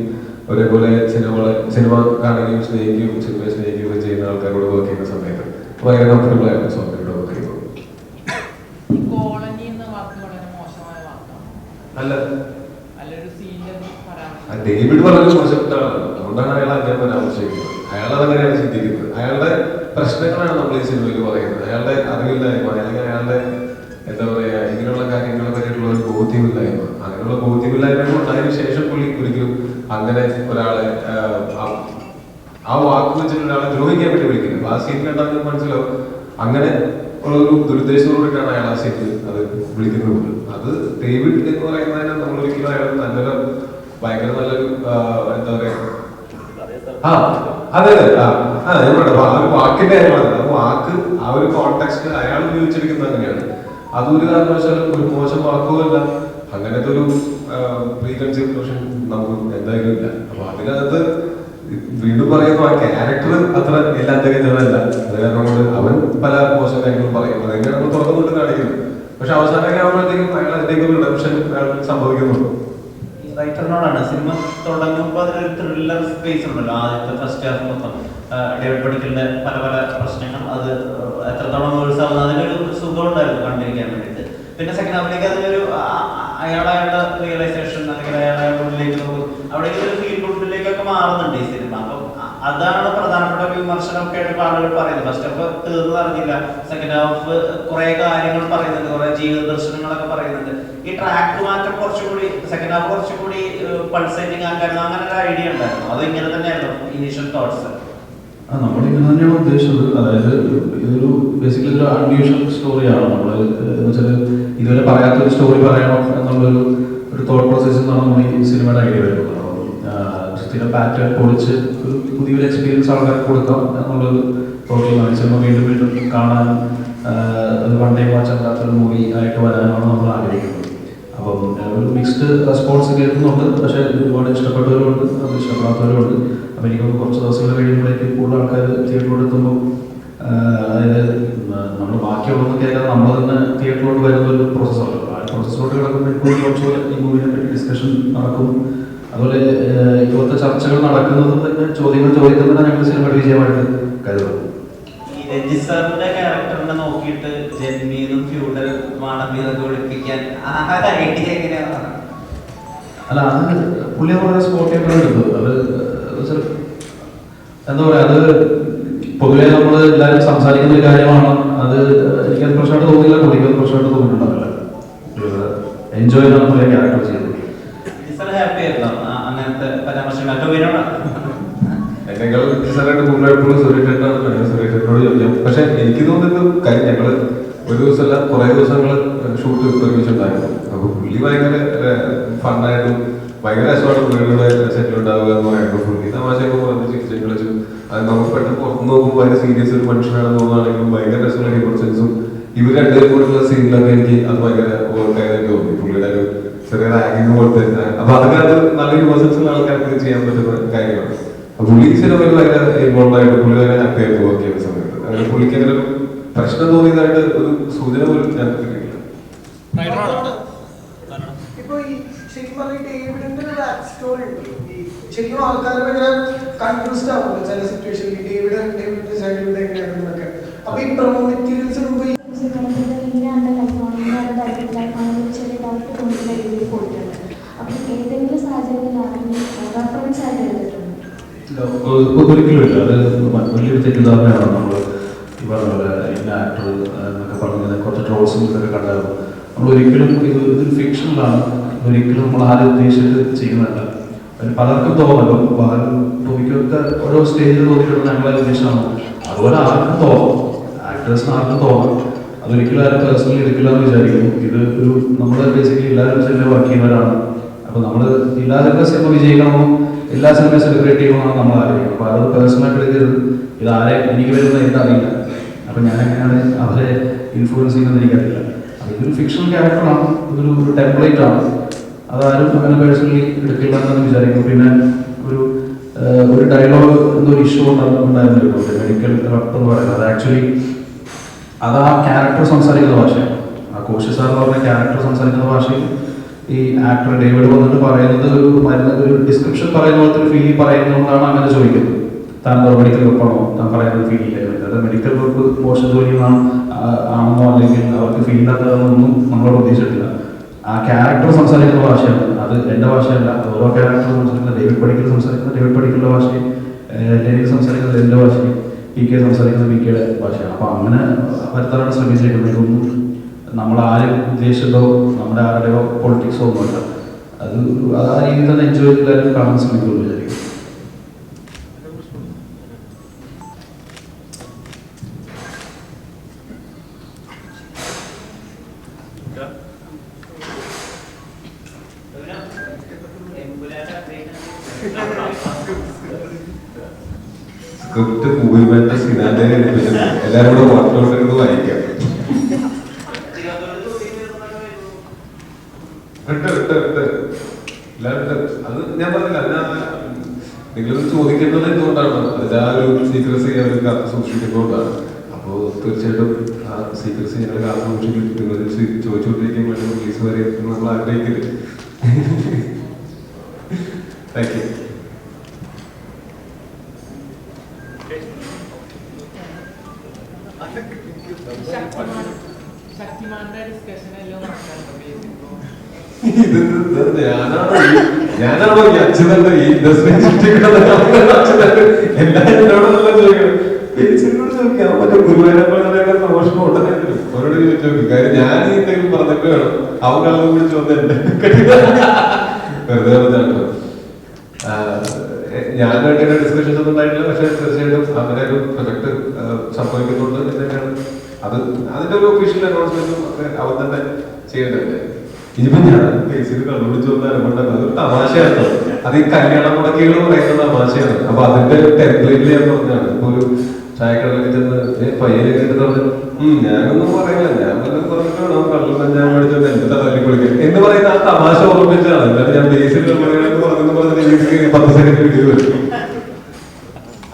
G: ഒരേപോലെ സിനിമ കാണുകയും സ്നേഹിക്കുകയും സിനിമയെ സ്നേഹിക്കുകയും ചെയ്യുന്ന ആൾക്കാരോട് വർക്ക് ചെയ്യുന്ന സമയത്ത് ഭയങ്കര കംഫർട്ടബിൾ ആയിരുന്നു സോഫ്റ്റ്വെയർ വർക്ക് ചെയ്യുമ്പോൾ. അല്ല ഡേവിഡ് വളരെ മോശപ്പെട്ടാണ്, അതുകൊണ്ടാണ് അയാൾ അങ്ങനെ പരാമർശിക്കുന്നത്. അയാൾ അതങ്ങനെയാണ് ചിന്തിക്കുന്നത്. അയാളുടെ പ്രശ്നങ്ങളാണ് നമ്മൾ ഈ സിനിമയിൽ പറയുന്നത്. അയാളുടെ അറിവില്ലായ്മ അല്ലെങ്കിൽ അയാളുടെ എന്താ പറയാ ഇങ്ങനെയുള്ള കാര്യങ്ങളെ പറ്റിയിട്ടുള്ള ഒരു ബോധ്യമില്ലായ്മ, അങ്ങനെയുള്ള ബോധ്യമില്ലായ്മ ഉണ്ടായതിനു ശേഷം പുള്ളി ഒരിക്കലും അങ്ങനെ ഒരാളെ ആ വാക്ക് വെച്ചിട്ട് ഒരാളെ ദ്രോഹിക്കാൻ വേണ്ടി വിളിക്കുന്നത്. ആ സീൻ കണ്ടാൽ മനസ്സിലാവും അങ്ങനെ ഉള്ളൊരു ദുരുദ്ദേശത്തോടുകൂടിയിട്ടാണ് അയാൾ ആ സീനിൽ അത് വിളിക്കുന്നത്. അത് ഡേവിഡ് എന്ന് പറയുന്നതിന് നമ്മൾ ഒരിക്കലും അയാൾ നല്ലൊരു ഭയങ്കര നല്ലൊരു എന്താ പറയാ അതെ ഞാൻ പറയട്ടെ ആ ഒരു വാക്കിന്റെ കാര്യമാണ്. ആ വാക്ക് ആ ഒരു കോണ്ടെക്സ്റ്റ് അയാൾ ഉപയോഗിച്ചിരിക്കുന്നത് അങ്ങനെയാണ്. അതൊരു കാരണവശാലും ഒരു മോശം വാക്കുമല്ല. അങ്ങനത്തെ ഒരു പ്രീ കൺസീവ്ഡ് നോഷൻ നമുക്ക് എന്തായാലും ഇല്ല. അപ്പൊ അതിനകത്ത് വീണ്ടും പറയുന്നു ആ ക്യാരക്ടർ അത്ര എല്ലാം തികഞ്ഞതല്ല. അത് കാരണം കൊണ്ട് അവൻ പല മോശം കാര്യങ്ങളും പറയും. അതെങ്ങനെ നമ്മൾ തുറന്നുകൊണ്ട് കാണിക്കുന്നു. പക്ഷെ അവസാനമൊക്കെ ആകുമ്പോഴത്തേക്കും അയാൾ അതിലേക്ക് ഒരു റിഡംഷൻ സംഭവിക്കുന്നുള്ളൂ.
B: റൈറ്ററിനോടാണ് സിനിമ തുടങ്ങുമ്പോൾ അതിനൊരു ത്രില്ലർ സ്പേസ് ഉണ്ടല്ലോ. ആദ്യത്തെ ഫസ്റ്റ് ഹാഫ് മൊത്തം ഡേവിഡ് പടിക്കലിന്റെ പല പല പ്രശ്നങ്ങൾ അത് എത്രത്തോളം വേഴ്സാവുന്ന അതിനൊരു സുഖം ഉണ്ടായിരുന്നു കണ്ടിരിക്കാൻ വേണ്ടിയിട്ട്. പിന്നെ സെക്കൻഡ് ഹാഫിലേക്ക് അതിനൊരു അയാളുടെ റിയലൈസേഷൻ അല്ലെങ്കിൽ അയാളുടെ ഉള്ളിലേക്ക് നോക്കും. അവിടേക്ക് ഒരു ഫീൽ ഗുഡിലേക്കൊക്കെ മാറുന്നുണ്ട് ഈ സിനിമ. അപ്പം അതാണ് പ്രധാനപ്പെട്ട വിമർശനമൊക്കെ ആയിട്ട് ആളുകൾ പറയുന്നത്. ഫസ്റ്റ് ഹാഫ് തീർന്നു അറിഞ്ഞില്ല, സെക്കൻഡ് ഹാഫ് കുറെ കാര്യങ്ങൾ പറയുന്നുണ്ട്, കുറെ ജീവിത ദർശനങ്ങളൊക്കെ പറയുന്നുണ്ട്. ഈ ട്രാക്ക് മാറ്റം കുറച്ചുകൂടി സെക്കൻഡ് ഹാഫ് കുറച്ചുകൂടി പൾസേറ്റിംഗ് ആക്കായിരുന്നു, അങ്ങനെ ഒരു ഐഡിയ ഉണ്ടായിരുന്നു. അത് ഇങ്ങനെ തന്നെയായിരുന്നു ഇനീഷ്യൽ തോട്ട്സ്.
E: നമ്മളിങ്ങനെ തന്നെയാണ് ഉദ്ദേശിച്ചത്. അതായത് ഇതൊരു ബേസിക്കലി ഒരു അൺയൂഷ്വൽ സ്റ്റോറിയാണ്. നമ്മൾ എന്ന് വെച്ചാൽ ഇതുവരെ പറയാത്തൊരു സ്റ്റോറി പറയണം എന്നുള്ളൊരു തോട്ട് പ്രോസസ്സിൽ നിന്നാണ് നമ്മൾ ഈ സിനിമയുടെ ഐഡിയ വരുന്നത്. സ്ഥിരം പാറ്റേൺ പൊളിച്ച് ഒരു പുതിയൊരു എക്സ്പീരിയൻസ് ആൾക്കാർക്ക് കൊടുക്കാം എന്നുള്ളൊരു തോട്ടിലാണ് സിനിമ വീണ്ടും വീണ്ടും കാണാൻ ഒരു വൺ ടൈം വാച്ച് അല്ലാത്തൊരു മൂവി ആയിട്ട് വരാനാണ് നമ്മൾ ആഗ്രഹിക്കുന്നത്. അപ്പം ഒരു മിക്സ്ഡ് റെസ്പോൺസ് കേൾക്കുന്നുണ്ട്. പക്ഷേ ഒരുപാട് ഇഷ്ടപ്പെട്ടവരുണ്ട്, അത് ഇഷ്ടപ്പെടാത്തവരുണ്ട്. അപ്പം എനിക്കൊന്ന് കുറച്ച് ദിവസങ്ങൾ കഴിയുമ്പോഴേക്ക് കൂടുതൽ ആൾക്കാർ തിയേറ്ററിലോട്ട് എത്തുമ്പോൾ അതായത് നമ്മൾ ബാക്കിയുള്ളതൊന്നും കേൾക്കാതെ നമ്മൾ തന്നെ തിയേറ്ററിലോട്ട് വരുന്ന ഒരു പ്രോസസ്സാണ്. ആ പ്രോസസ്സിലോട്ട് കിടക്കുമ്പോൾ ഇപ്പോൾ കുറച്ച് ഈ മൂവിനെ പറ്റി ഡിസ്കഷൻ നടക്കും. അതുപോലെ ഇപ്പോഴത്തെ ചർച്ചകൾ നടക്കുന്നതും തന്നെ ചോദ്യങ്ങൾ ചോദിക്കുന്നത് ഞങ്ങൾ സിനിമയുടെ വിജയമായിട്ട് കരുതുന്നു.
B: രജിസാറിന്റെ ക്യാരക്ടറിനെ നോക്കിയിട്ട് ജന്മീതും ഫ്യൂഡൽ മാണമീതൊക്കെ ഒളിപ്പിക്കാൻ ഐഡിയ എങ്ങനെയാണ്?
E: അല്ല അത് പുള്ളി വളരെ സ്പോർട്ടീവ് എടുത്തു. അത് എന്താ പറയാ, അത് പൊതുവെ നമ്മൾ എല്ലാവരും സംസാരിക്കുന്ന ഒരു കാര്യമാണ്. അത് എനിക്കത് പ്രശ്നമായിട്ട് തോന്നിയില്ല, പുള്ളിക്കത് പ്രശ്നമായിട്ട് തോന്നിയിട്ടുണ്ടാവില്ല. എൻജോയ് ചെയ്താണ് പുള്ളിയെ ക്യാരക്ടർ ചെയ്യുന്നത്.
B: ഹാപ്പി ആയിരുന്നു അങ്ങനത്തെ പരാമർശങ്ങളൊക്കെ വരുവാണ്.
G: എന്നെക്കാൾ ടീച്ചറായിട്ട് കൂടുതലായിട്ടുള്ള സുരേഷേട്ടനോട് ചോദിക്കാം. പക്ഷെ എനിക്ക് തോന്നുന്നത് കാര്യം ഞങ്ങള് ഒരു ദിവസമല്ല കുറെ ദിവസങ്ങൾ ഷൂട്ട് ഒരുമിച്ചുണ്ടായിരുന്നു. അപ്പൊ പുള്ളി ഭയങ്കര ഫണ്ണായിട്ടും ഭയങ്കര രസമാണ് പുള്ളിയുടെ സെറ്റിൽ ഉണ്ടാവുക എന്ന് പറയുമ്പോൾ പുള്ളി തമാശയൊക്കെ പറഞ്ഞ് ചിരിച്ചു കളിച്ചു. അത് നമുക്ക് പെട്ടെന്ന് പുറത്ത് നോക്കുമ്പോൾ ഭയങ്കര സീരിയസ് ഒരു മനുഷ്യനാണെന്ന് തോന്നുകയാണെങ്കിലും ഭയങ്കര രസമുള്ള ഹ്യൂമർ സെൻസും ഇവർ രണ്ടുപേരും കൂടെയുള്ള സീനിലൊക്കെ എനിക്ക് അത് ഭയങ്കര ഓർക്കായിട്ട് തോന്നി. പുള്ളിയുടെ ഒരു ചെറിയ റാങ്കിങ് പോലത്തെ അപ്പൊ അതൊക്കെ അത് നല്ല ഹ്യൂമർ സെൻസ് ഉള്ള ആൾക്കാർക്ക് ചെയ്യാൻ പറ്റുന്ന കാര്യമാണ്. പുള്ളി സിനിമയിൽ ഭയങ്കര ഇൻവോൾവ് ആയിട്ട് പുള്ളി ഭയങ്കര ഹാപ്പി ആയിട്ട് വർക്ക് ചെയ്യുന്ന സമയത്ത് അങ്ങനെ പുള്ളിക്ക് അങ്ങനെ ഒരു പ്രശ്നം തോന്നിയതായിട്ട് ഒരു സൂചന പോലും ഞാൻ കിട്ടിയില്ല.
D: ഇപ്പൊ ഈ ശരിക്കും പറഞ്ഞ ഡേവിഡിന്റെ ഒരു ബാക്ക് സ്റ്റോറി ഉണ്ട്. ഈ ശരിക്കും ആൾക്കാർ ഭയങ്കര കൺഫ്യൂസ്ഡ് ആവുമല്ലോ ചില സിറ്റുവേഷനിൽ ഡേവിഡിന്റെ സൈഡിലൂടെ എങ്ങനെയാണെന്നൊക്കെ. അപ്പൊ ഈ പ്രൊമോ മെറ്റീരിയൽസ് മുമ്പ്
E: ഒരിക്കലും ഇല്ല. അത് വലിയൊരു തെറ്റിദ്ധാരണയാണ്. നമ്മൾ ഈ പറഞ്ഞ പോലെ ഇന്ന ആക്ടർ എന്നൊക്കെ പറഞ്ഞത് കുറച്ച് ട്രോൾസും ഇതൊക്കെ കണ്ടായിരുന്നു. നമ്മൾ ഒരിക്കലും ഇതൊരു ഫിക്ഷനിലാണ്, ഒരിക്കലും നമ്മൾ ആരും ഉദ്ദേശിച്ചിട്ട് ചെയ്യുന്നതല്ല. പലർക്കും തോന്നുമല്ലോ, ടോമിക്കൊക്കെ ഓരോ സ്റ്റേജിൽ തോന്നിയിട്ടുള്ള ഞങ്ങളെ ഉദ്ദേശമാണ്. അതുപോലെ ആർക്കും തോന്നും, ആക്ടേഴ്സിന് ആർക്കും തോന്നും. അതൊരിക്കലും ആരും പേഴ്സണലി എടുക്കില്ല എന്ന് വിചാരിക്കുന്നു. ഇത് ഒരു നമ്മൾ ബേസിക്കലി എല്ലാവരും സിനിമ വർക്ക് ചെയ്യുന്നവരാണ്. അപ്പോൾ നമ്മൾ എല്ലാവരുടെ സിനിമ വിജയിക്കണമെന്നും എല്ലാ സിനിമയും സെലിബ്രേറ്റ് ചെയ്യണമെന്നാണ് നമ്മൾ ആഗ്രഹിക്കുന്നത്. അപ്പോൾ അത് പേഴ്സണലായിട്ട് എടുക്കരുത്. ഇതാരെ എനിക്ക് വരുന്നത് എനിക്കറിയില്ല. അപ്പം ഞാൻ എങ്ങനെയാണ് അവരെ ഇൻഫ്ലുവൻസ് ചെയ്യുന്നത് എനിക്കറിയില്ല. അപ്പോൾ
H: ഇതൊരു ഫിക്ഷണൽ ക്യാരക്ടറാണ്, ഇതൊരു ടെംപ്ലേറ്റ് ആണ്, അതാരും അങ്ങനെ പേഴ്സണലി എടുക്കില്ല എന്ന് വിചാരിക്കുന്നു. പിന്നെ ഒരു ഡയലോഗ് എന്തൊരു ഇഷ്യൂ ഉണ്ടായിരുന്നു, മെഡിക്കൽ റപ്പ് എന്ന് പറയുന്നത്. അത് ആക്ച്വലി അത് ആ ക്യാരക്ടർ സംസാരിക്കുന്ന ഭാഷയാണ്. ആ കോശി സാർ എന്ന് പറഞ്ഞ ക്യാരക്ടർ സംസാരിക്കുന്ന ഭാഷയിൽ ഈ ആക്ടർ ഡേവിഡ് വന്നിട്ട് പറയുന്നത് ഒരു ഡിസ്ക്രിപ്ഷൻ പറയുന്ന പോലത്തെ ഒരു ഫീൽ പറയുന്നതുകൊണ്ടാണ് അങ്ങനെ ചോദിക്കുന്നത്. താൻ മെഡിക്കൽ റപ്പാണോ താൻ പറയുന്നത് ഫീൽ ചെയ്യാൻ? അത് മെഡിക്കൽ റപ്പ് മോശം ജോലി ആണെന്നോ അല്ലെങ്കിൽ അവർക്ക് ഫീൽ ഇല്ലാത്തതെന്നൊന്നും നമ്മളോട് ഉദ്ദേശിച്ചിട്ടില്ല. ആ ക്യാരക്ടർ സംസാരിക്കുന്ന ഭാഷയാണ്, അത് എൻ്റെ ഭാഷയല്ല. ഓരോ ക്യാരക്ടർ സംസാരിക്കുന്ന ഡേവിഡ് പടിക്കൽ സംസാരിക്കുന്ന ഡേവിഡ് പടിക്കലിൻ്റെ ഭാഷയും, ലെനിൻ സംസാരിക്കുന്നത് എൻ്റെ ഭാഷയും, പി കെ സംസാരിക്കുന്നത് പി കെയുടെ ഭാഷയാണ്. അപ്പോൾ അങ്ങനെ വരുത്താനാണ് ശ്രമിച്ചേക്കുന്നത്. ഇതൊന്നും നമ്മളാരും ഉദ്ദേശിച്ചതോ നമ്മുടെ ആരുടെയോ പൊളിറ്റിക്സോ ഒന്നുമല്ല. അത് ആ രീതിയിൽ തന്നെ എൻജോയ് ചെയ്താലും കാണാൻ ശ്രമിക്കുള്ളൂ വിചാരിക്കും.
A: സ്ക്രിപ്റ്റ് മൂവിമെന്റ് സിനാന്റെ എല്ലാരും കൂടെ വാട്ടോട്ട് വായിക്കാം. അത് ഞാൻ പറഞ്ഞില്ല, നിങ്ങളത് ചോദിക്കുന്നത് എന്തുകൊണ്ടാണ്, അതിന്റെ ആ ഒരു സീക്രസി അവർ കാത്തു സൂക്ഷിക്കുന്നതുകൊണ്ടാണ്. അപ്പോൾ തീർച്ചയായിട്ടും ആ സീക്രസി ഞങ്ങൾ കാത്തു സൂക്ഷിക്കും. നിങ്ങൾ ചോദിച്ചുകൊണ്ടിരിക്കും വേണ്ടി റിലീസ് വരെ നമ്മൾ ആഗ്രഹിക്കരുത്. Thank you. ഞാനാണോ ഈ അച്ഛനല്ലേ ഈ ഇൻഡസ്ട്രി എല്ലാവരോടും ചോദിക്കണം. പേച്ചിനോട് ചോദിക്കാം, മറ്റേ ഗുരുവായൂരപ്പ പ്രമോഷൻ ഉടനെ അവരോട് ചോദിച്ചു നോക്കി. കാര്യം ഞാൻ ഈ എന്തെങ്കിലും പറഞ്ഞിട്ട് വേണം അവൻ കള്ളം വിളിച്ചു വന്നെ വെറുതെ പറഞ്ഞാട്ടോ. ഞാനായിട്ട് ഡിസ്കഷൻസ് ഒന്നും ഉണ്ടായിട്ടില്ല. പക്ഷെ തീർച്ചയായിട്ടും അങ്ങനെ ഒരു പ്രൊജക്ട് സംഭവിക്കുന്നുണ്ട് തന്നെയാണ്. അത് അതിന്റെ ഒരു ഒഫീഷ്യൽ അനൗൺസ്മെന്റും ഒക്കെ അവൻ തന്നെ ചെയ്യേണ്ടത്. ഇനിയിപ്പോ ഞാൻ കേസിൽ കണ്ടുപിടിച്ചു വന്നാലും അതൊരു തമാശയാണ്. അത് ഈ കല്യാണ മുടക്കികൾ പറയുന്ന തമാശയാണ്. അപ്പൊ അതിന്റെ ടെംപ്ലേറ്റിൽ ഞാൻ പറഞ്ഞാണ്. ഇപ്പൊ ഒരു ചായക്കടയിലേക്ക് ചെന്ന് പയ്യനെ കേട്ടിട്ട് പറഞ്ഞു, ഞാനൊന്നും പറയില്ല, ഞാൻ പറഞ്ഞിട്ട് വേണം കള്ളു ഞാൻ മേടിച്ചോണ്ട് എന്റെ തലയിൽ കുളിക്കാൻ എന്ന് പറയുന്ന ആ തമാശ ഓർമ്മിച്ചാണ്. എന്നാലും ഞാൻ ബേസിൽ പറഞ്ഞു 10 സെക്കൻഡ് വീഡിയോ വരും.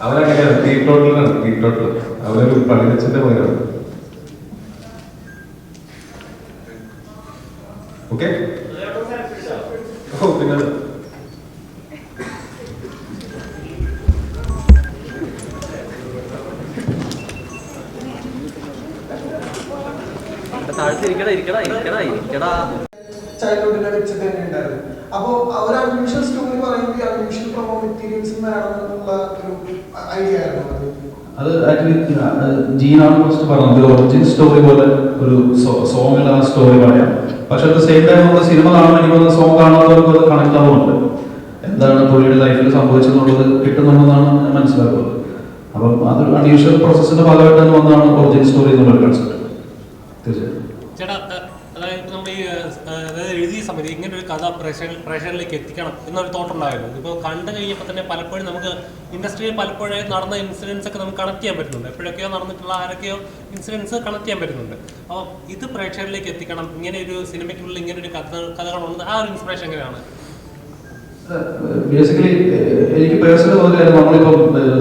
A: അവരങ്ങനെയാണ്, ടീട്ടോട്ടിലാണ്. ടീട്ടോട്ടിൽ അവരൊരു പള്ളിച്ചന്റെ മകനാണ്. ഓക്കെ, പിന്നെ
D: ചൈൽഡ്ഹുഡിനെ വെച്ചിട്ട് തന്നെ ഉണ്ടായിരുന്നു. അപ്പോ അവർ അൺയൂഷ്വൽ സ്റ്റോറി പറയുമ്പോൾ അൺയൂഷ്വൽ പ്രൊമോ മെറ്റീരിയൽസ് വേണമെന്നുള്ള ഒരു ഐഡിയ ആയിരുന്നു.
H: അത് ആക്ച്വലി ജീനാണ് ഫസ്റ്റ് പറഞ്ഞത്, ഒരു ഒറിജിൻ സ്റ്റോറി പോലെ ഒരു സോങ്ങിൽ ആ സ്റ്റോറി പറയാം. പക്ഷെ അറ്റ് ദ സെയിം ടൈം നമ്മൾ സിനിമ കാണുമ്പോൾ എനിക്ക് സോങ് കാണാത്തവർക്ക് അത് കണക്ട് ആവുന്നുണ്ട്. എന്താണ് പുള്ളിയുടെ ലൈഫിൽ സംഭവിച്ചെന്നുള്ളത് കിട്ടുന്നുണ്ടെന്നാണ് ഞാൻ മനസ്സിലാക്കുന്നത്. അപ്പം അതൊരു അൺയൂഷ്വൽ പ്രോസസ്സിന്റെ ഭാഗമായിട്ട് തന്നെ വന്നതാണ് ഒറിജിൻ സ്റ്റോറി എന്നുള്ളൊരു കൺസെപ്റ്റ്. തീർച്ചയായിട്ടും
C: ചേട്ടാ, അതായത് നമ്മൾ ഈ എഴുതിയ സമയത്ത് ഇങ്ങനെ ഒരു കഥ പ്രേക്ഷകരിലേക്ക് എത്തിക്കണം എന്നൊരു തോട്ടുണ്ടായിരുന്നു. ഇപ്പോൾ കണ്ടു കഴിഞ്ഞപ്പോൾ തന്നെ പലപ്പോഴും നമുക്ക് ഇൻഡസ്ട്രിയിൽ പലപ്പോഴും നടന്ന ഇൻസിഡൻസ് ഒക്കെ നമുക്ക് കണക്ട് ചെയ്യാൻ പറ്റുന്നുണ്ട്. എപ്പോഴൊക്കെയോ നടന്നിട്ടുള്ള ആരൊക്കെയോ ഇൻസിഡൻസ് കണക്ട് ചെയ്യാൻ പറ്റുന്നുണ്ട്. അപ്പോൾ ഇത് പ്രേക്ഷകരിലേക്ക് എത്തിക്കണം, ഇങ്ങനെ ഒരു സിനിമയ്ക്കുള്ളിൽ ഇങ്ങനെ ഒരു കഥകളുണ്ട്, ആ ഒരു ഇൻസ്പിറേഷൻ എങ്ങനെയാണ്?
H: ബേസിക്കലി എനിക്ക് പേഴ്സണൽ തോന്നിയാലും നമ്മളിപ്പോൾ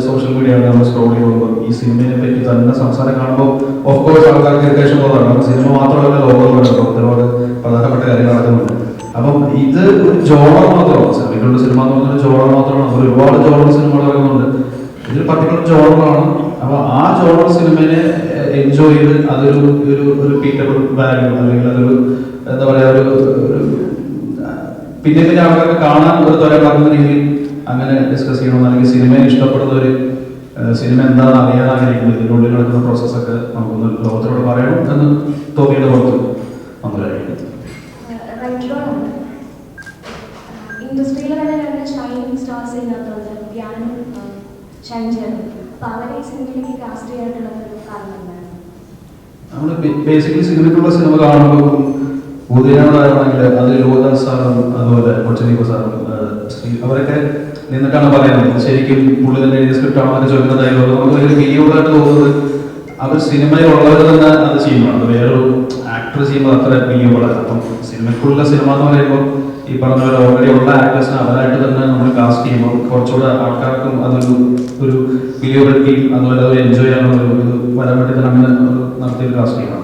H: സോഷ്യൽ മീഡിയ നമ്മൾ സ്ക്രോൾ ചെയ്യുമ്പോൾ ഈ സിനിമയെ പറ്റി തന്നെ സംസാരം കാണുമ്പോൾ ഓഫ് കോഴ്സ് ആൾക്കാർക്ക് ഇറിറ്റേഷൻ തോന്നാണ്. സിനിമ മാത്രമല്ല, ലോകങ്ങളുണ്ട്, ഒരുപാട് പ്രധാനപ്പെട്ട കാര്യങ്ങൾ നടക്കുന്നുണ്ട്. അപ്പം ഇത് ഒരു ജോണർ മാത്രമാണ്, സിനിമയ്ക്കുള്ള സിനിമ എന്ന് പറഞ്ഞൊരു ജോണർ മാത്രമാണ്. അപ്പോൾ ഒരുപാട് ജോണർ സിനിമകൾ ഇറങ്ങുന്നുണ്ട്. ഇതൊരു പർട്ടിക്കുലർ ജോണറാണ്. അപ്പോൾ ആ ജോണർ സിനിമയെ എൻജോയ് ചെയ്ത് അതൊരു റിപ്പീറ്റബിൾ വാല്യൂ അല്ലെങ്കിൽ അതൊരു എന്താ പറയുക ഒരു പിന്നെ ആൾക്കാർക്ക് കാണാൻ ഒരു ത്വരമാക്കുന്ന രീതിയിൽ അങ്ങനെ ഡിസ്കസ് ചെയ്യണമെന്ന്, അല്ലെങ്കിൽ സിനിമയെ ഇഷ്ടപ്പെടുന്നവർ സിനിമ എന്താണെന്ന് അറിയാൻ ആഗ്രഹിക്കുന്നത്, ഇതിനുള്ളിൽ നടക്കുന്ന പ്രോസസ്സൊക്കെ നമുക്കൊന്ന് ലോകത്തിനോട് പറയണം എന്ന് തോന്നിയുടെ പുറത്ത് നമ്മളായിരിക്കും.
F: ഇൻഡസ്ട്രിയിൽ തന്നെ 2 ഷൈനിങ് സ്റ്റാർസ് ഇതിനകത്തുണ്ട്, ധ്യാനും ഷൈൻ ചെയ്യണം. അപ്പോൾ അവരെ ഈ സിനിമയിലേക്ക് കാസ്റ്റ് ചെയ്യാനുള്ള ഒരു കാരണം എന്താണ്?
H: നമ്മൾ ബേസിക്കലി സിനിമയ്ക്കുള്ള സിനിമ കാണുമ്പോൾ ഉദയനാണെങ്കിൽ അതിൽ ലോകദാസ് സാറും അതുപോലെ കൊച്ചനീപ സാറും അവരൊക്കെ നിന്നിട്ടാണ് പറയുന്നത്. ശരിക്കും പുള്ളി തന്നെ എഴുതിയ സ്ക്രിപ്റ്റാണോ എന്ന് ചോദിക്കുന്നതായാലും നമുക്ക് വലിയ ബിലിയോടായിട്ട് തോന്നുന്നത് അവർ സിനിമയിലുള്ളവർ തന്നെ അത് ചെയ്യുന്നതാണ്. വേറൊരു ആക്ടർ ആക്ടർ ചെയ്യുമ്പോൾ അത്ര ബിലീവബിൾ അല്ല. അപ്പം സിനിമയ്ക്കുള്ള സിനിമ എന്ന് പറയുമ്പോൾ ഈ പറഞ്ഞ പോലെ ഓൾറെഡി ഉള്ള ആക്ടേഴ്സിനെ അവരായിട്ട് തന്നെ നമ്മൾ കാസ്റ്റ് ചെയ്യുമ്പോൾ കുറച്ചുകൂടെ ആൾക്കാർക്കും അതൊരു ബിലീവബിലിറ്റിയും അതുപോലെ അത് എൻജോയ് ചെയ്യാനുള്ള ഒരു വരാൻ വേണ്ടി തന്നെ അങ്ങനെ നടത്തിയൊരു കാസ്റ്റ് ചെയ്യണം.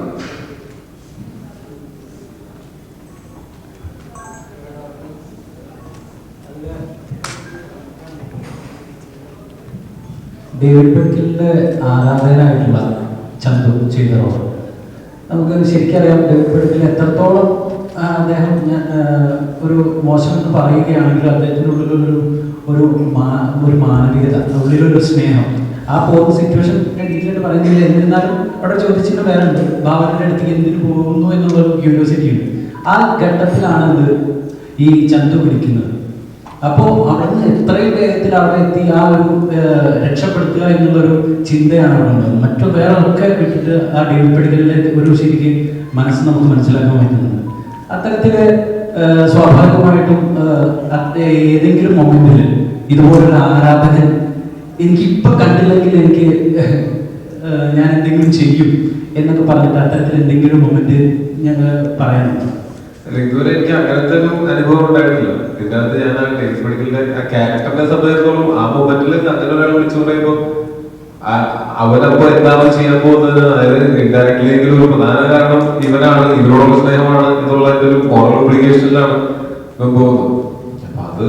I: ഡേവിഡ് ബെക്കലിന്റെ ആരാധകനായിട്ടുള്ള ചന്തു ചെയ്ത റോൾ നമുക്ക് ശരിക്കും അറിയാം. ഡേവിഡ് ബെക്കൽ എത്രത്തോളം അദ്ദേഹം ഒരു മോശം എന്ന് പറയുകയാണെങ്കിൽ അദ്ദേഹത്തിനുള്ളിലൊരു ഒരു മാനവികത, ഉള്ളിലൊരു സ്നേഹം, ആ പോകുന്ന സിറ്റുവേഷൻ ഡീറ്റെയിൽ ആയിട്ട് പറയുന്നില്ല. എന്നിരുന്നാലും അവിടെ ചോദിച്ചിട്ട് വേറെ ഉണ്ട്, ബാബുവിൻ്റെ അടുത്തേക്ക് എന്തിനു പോകുന്നു എന്നുള്ളൊരു ക്യൂരിയോസിറ്റി ഉണ്ട്. ആ ഘട്ടത്തിലാണ് ഇത് ഈ ചന്തു പിടിക്കുന്നത്. അപ്പോൾ അവിടുന്ന് എത്രയും വേഗത്തിൽ അവിടെ എത്തി ആ ഒരു രക്ഷപ്പെടുത്തുക എന്നുള്ളൊരു ചിന്തയാണ് അവിടെ ഉള്ളത്. മറ്റു വേറെ ഒക്കെ വിട്ടിട്ട് ആ ഡേവിഡ് ബെക്കലിലെ ഒരു ശരിക്കും മനസ്സ് നമുക്ക് മനസ്സിലാക്കാൻ പറ്റുന്നുണ്ട്. അത്തരത്തിൽ സ്വാഭാവികമായിട്ടും ഏതെങ്കിലും മൊമെന്റിൽ ഇതുപോലൊരു ആരാധകൻ എനിക്കിപ്പൊ കണ്ടില്ലെങ്കിൽ എനിക്ക് ഞാൻ എന്തെങ്കിലും ചെയ്യും എന്നൊക്കെ പറഞ്ഞിട്ട് അത്തരത്തിൽ എന്തെങ്കിലും മൊമെന്റ് ഞങ്ങൾ പറയാനുണ്ട്.
A: ഇതുവരെ എനിക്ക് അങ്ങനത്തെ ഒരു അനുഭവം ഉണ്ടായിട്ടില്ല. ഇതിന്റെ അകത്ത് ഞാൻ ആ ഡേവിഡ് ബെക്കലിന്റെ ആ ക്യാരക്ടറിനെ സംബന്ധിച്ചിടത്തോളം ആ മൊമെന്റിൽ അങ്ങനെ ഒരാൾ വിളിച്ചു പറയുമ്പോൾ അവനപ്പോ എന്താണ് ചെയ്യാൻ പോകുന്നത്, അതായത് ഇൻഡയറക്ട്ലി എങ്കിലും ഒരു പ്രധാന കാരണം ഇവനാണ്, ഇവരോടുള്ള സ്നേഹമാണ് എന്നുള്ള ഒരു മോറൽ ഒബ്ലിഗേഷനിലാണ് ഇവൻ പോകുന്നത്. അപ്പൊ